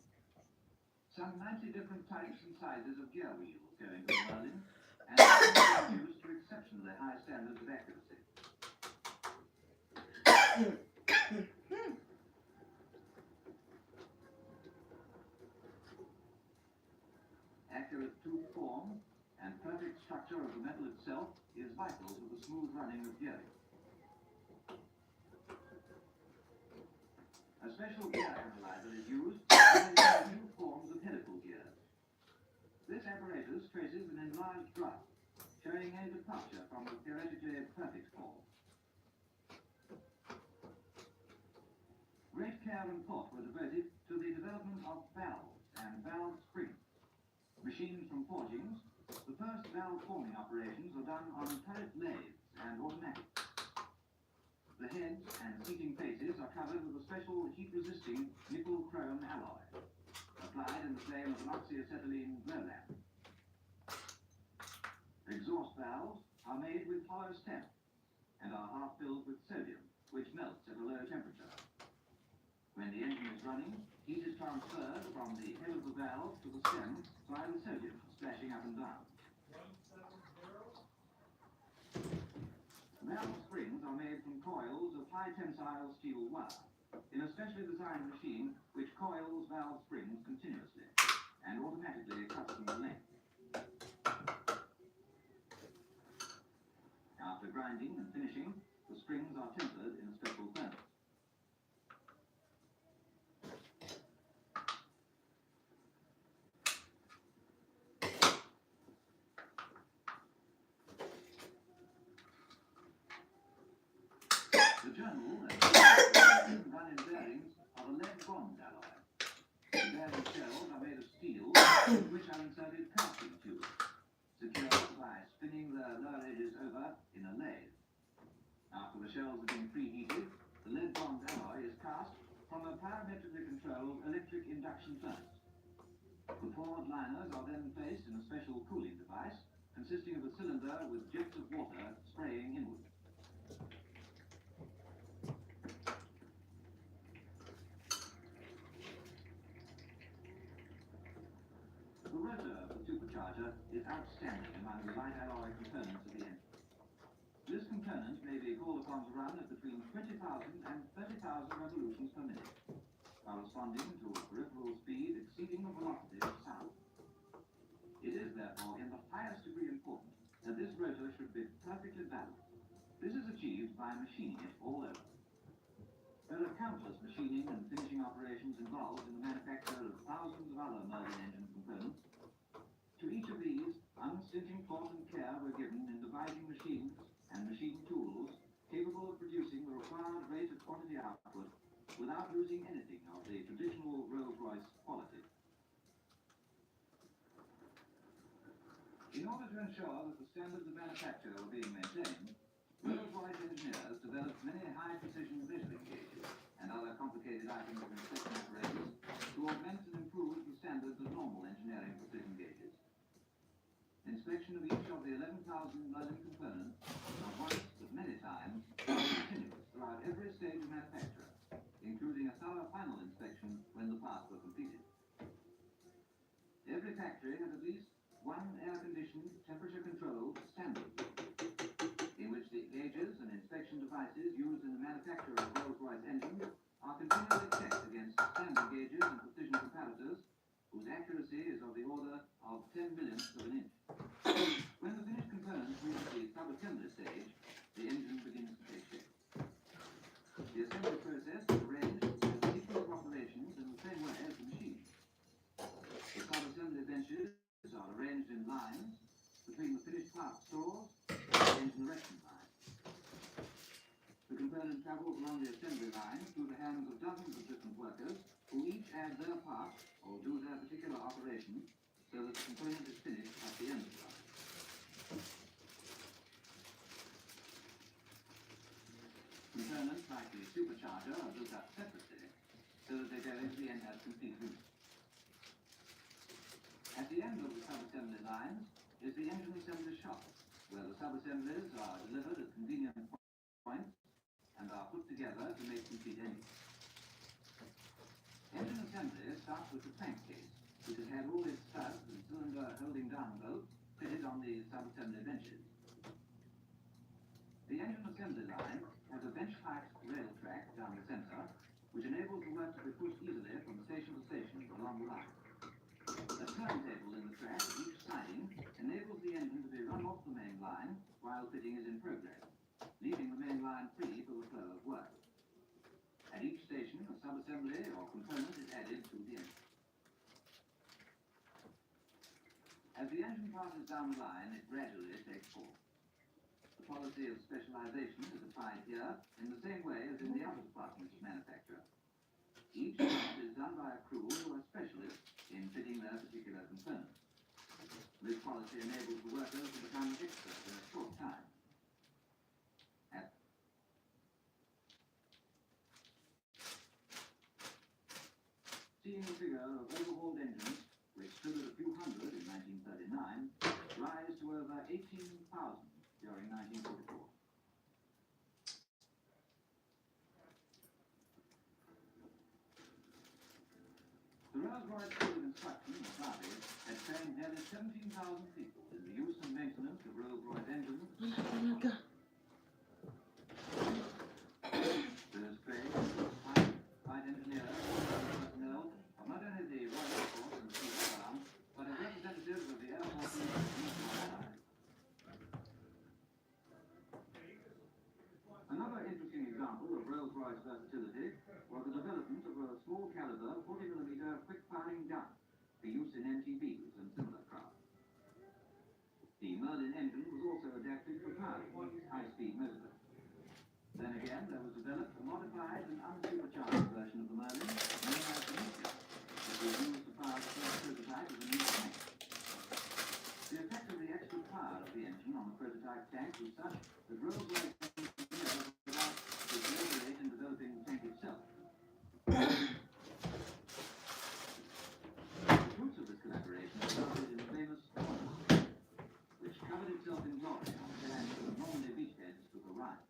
Some 90 different types and sizes of gear wheels go into the Merlin, and are used to exceptionally high standards of accuracy. Accurate tooth form and perfect structure of the metal itself is vital to the smooth running of gearing. A special gear analyzer is used to measure two forms of helical gears. This apparatus traces an enlarged graph, showing a departure from the theoretically perfect form. Great care and thought were devoted to the development of valves and valve springs. Machined from forgings, the first valve forming operations are done on turret lathes and automatic. The heads and seating faces are covered with a special heat-resisting nickel-chrome alloy, applied in the flame of an oxyacetylene glow lamp. Exhaust valves are made with hollow stem and are half filled with sodium, which melts at a low temperature. When the engine is running, heat is transferred from the head of the valve to the stem via the sodium splashing up and down. Valve springs are made from coils of high tensile steel wire in a specially designed machine which coils valve springs continuously and automatically cuts them to length. After grinding and finishing, the springs are tempered in a special furnace. The journal run in bearings of a lead bond alloy. The bearing shells are made of steel, in which are inserted casting tubes, secured by spinning the lower edges over in a lathe. After the shells have been preheated, the lead bond alloy is cast from a parametrically controlled electric induction furnace. The forward liners are then placed in a special cooling device, consisting of a cylinder with jets of water spraying inward. The rotor of the supercharger is outstanding among the light alloy components of the engine. This component may be called upon to run at between 20,000 and 30,000 revolutions per minute, corresponding to a peripheral speed exceeding the velocity of sound. It is therefore in the highest degree important that this rotor should be perfectly balanced. This is achieved by machining it all over. There are countless machining and finishing operations involved in the manufacture of thousands of other Merlin engine components. To each of these, unstinting thought and care were given in devising machines and machine tools capable of producing the required rate of quantity output without losing anything of the traditional Rolls-Royce quality. In order to ensure that the standards of manufacture were being maintained, Rolls-Royce engineers developed many high-precision measuring gauges and other complicated items of inspection apparatus to augment and improve the standards of normal engineering precision gauges. Inspection of each of the 11,000 Merlin components, not once but many times, was continuous throughout every stage of manufacture, including a thorough final inspection when the parts were completed. Every factory had at least one air-conditioned, temperature-controlled standard, in which the gauges and inspection devices used in the manufacture of Rolls-Royce engines are continually checked against standard gauges and precision comparators, whose accuracy is of the order of 10 millionths of an inch. When the finished components reach the sub-assembly stage, the engine begins to take shape. The assembly process is arranged as the sequence of operations in the same way as the machine. The sub-assembly benches are arranged in lines between the finished part stores and the engine erection line. The component travels along the assembly line through the hands of dozens of different workers who each add their part or do their particular operation so that the component is finished at the end of the line. Components like the supercharger are built up separately so that they go into the end as complete units. At the end of the sub-assembly lines is the engine assembly shop, where the sub-assemblies are delivered at convenient points and are put together to make complete engines. Engine assembly starts with the crankcase, which has had all its studs and cylinder holding down bolts fitted on the sub-assembly benches. The engine assembly line has a bench-height rail track down the center, which enables the work to be pushed easily from station to station along the line. A turntable in the track at each siding enables the engine to be run off the main line while fitting is in progress, leaving the main line free for the flow of work. At each station, a sub-assembly or component is added to the engine. As the engine passes down the line, it gradually takes form. The policy of specialization is applied here in the same way as in the other departments of manufacture. Each job is done by a crew who are specialists in fitting their particular components. This policy enables the workers to become experts in a short time. Seeing the figure of overhauled engines, which stood at a few hundred in 1939, rise to over 18,000 during 1944. The Rolls-Royce School of Instruction, or Derby, had trained nearly 17,000 people in the use and maintenance of Rolls-Royce engines. Those trained flight engineers, personnel of not only the Royal Air Force and the Sea Arm, but as representatives of the Air Forces and National Allies. Another interesting example of Rolls-Royce versatility was the development of a small caliber 40mm quick-firing gun for use in MTBs and similar craft. The Merlin engine was also adapted for powering high-speed motor. Then again, there was developed a modified and unsupercharged version of the Merlin, known as the Meteor, that was used to power the first prototype of the new tank. The effect of the extra power of the engine on the prototype tank was such that Rolls-Royce engineers were about to collaborate in developing the tank itself. The fruits of this collaboration resulted in the famous Hornet, which covered itself in glory on the sands of Normandy beachheads to the right.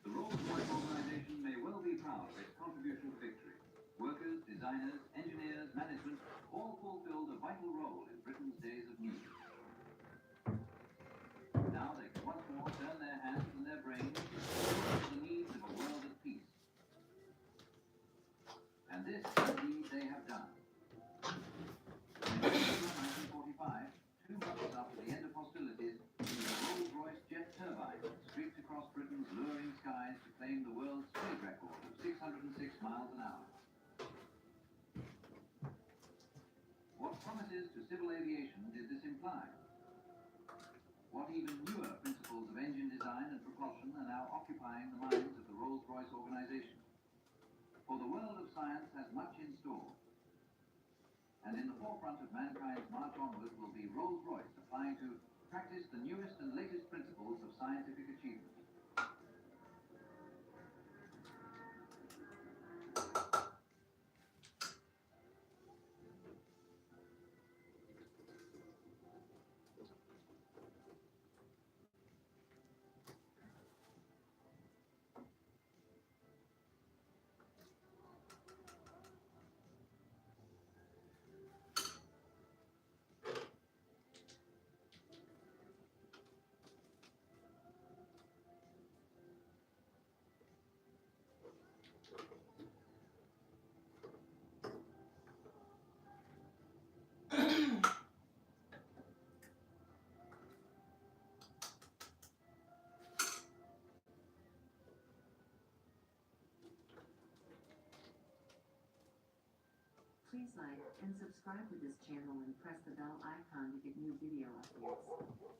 The Rolls-Royce organization may well be proud of its contribution to victory. Workers, designers, engineers, management all fulfilled a vital role in Britain's days of need. Now they can once more turn their hands and their brains to the needs of a world at peace. And this, indeed, they have done. In October 1945, 2 months after the end of hostilities, the Rolls-Royce jet turbine streaked across Britain's luring skies to claim the world's speed record of 606 miles an hour. What promises to civil aviation did this imply? What even newer principles of engine design and propulsion are now occupying the minds of the Rolls-Royce organization? For the world of science has much in store. And in the forefront of mankind's march onward will be Rolls-Royce applying to practice the newest and latest principles of scientific achievement. Please like and subscribe to this channel and press the bell icon to get new video updates.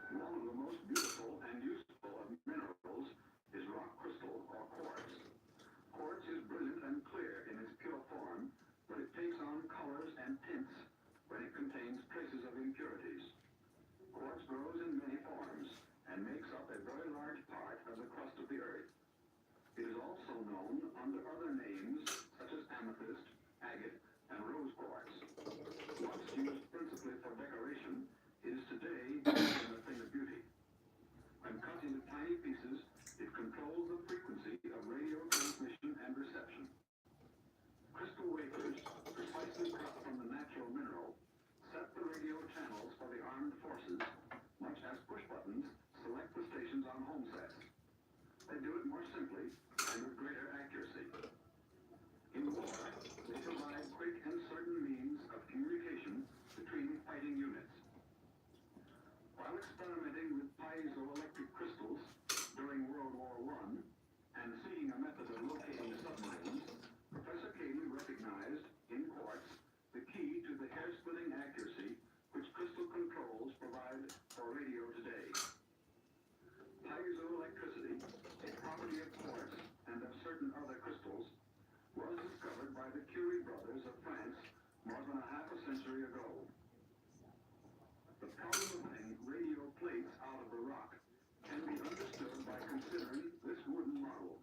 One of the most beautiful and useful of minerals is rock crystal or quartz. Quartz is brilliant and clear in its pure form, but it takes on colors and tints when it contains traces of impurities. Quartz grows in many forms and makes up a very large part of the crust of the earth. It is also known under other names such as amethyst, agate, and rose quartz. Once used principally for decoration, it is today used in a thing of beauty. When cut into tiny pieces, it controls the frequency of radio transmission and reception. Crystal wafers, precisely cut from the natural mineral, set the radio channels for the armed forces, much as push buttons select the stations on home sets. They do it more simply and with greater accuracy. In war, they provide quick and certain means of communication between fighting units. While experimenting with piezoelectric crystals during World War I and seeking a method of locating submarines, Professor Cayley recognized in quartz the key to the hair-splitting accuracy which crystal controls provide for radio today. Piezoelectricity, a property of quartz and of certain other crystals, was discovered by the Curie brothers of France more than a half a century ago. The problem of getting radio plates out of the rock can be understood by considering this wooden model.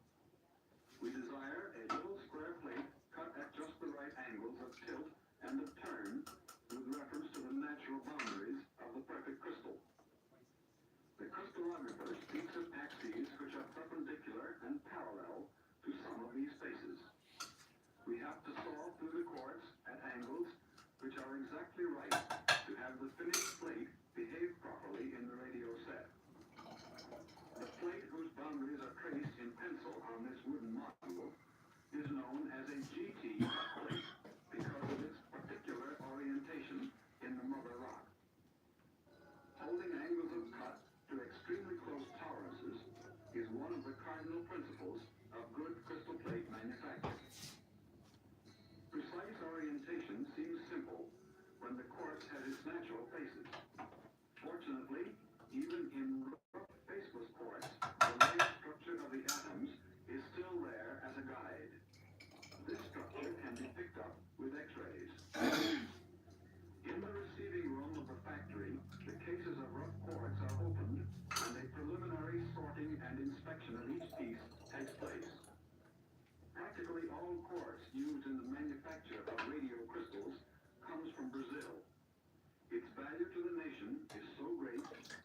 We desire a little square plate cut at just the right angles of tilt and of turn with reference to the natural boundaries of the perfect crystal. The crystallographer speaks of axes which are perpendicular and parallel to some of these spaces. We have to saw through the quartz at angles which are exactly right to have the finished plate behave properly in the radio set. The plate whose boundaries are traced in pencil on this wooden model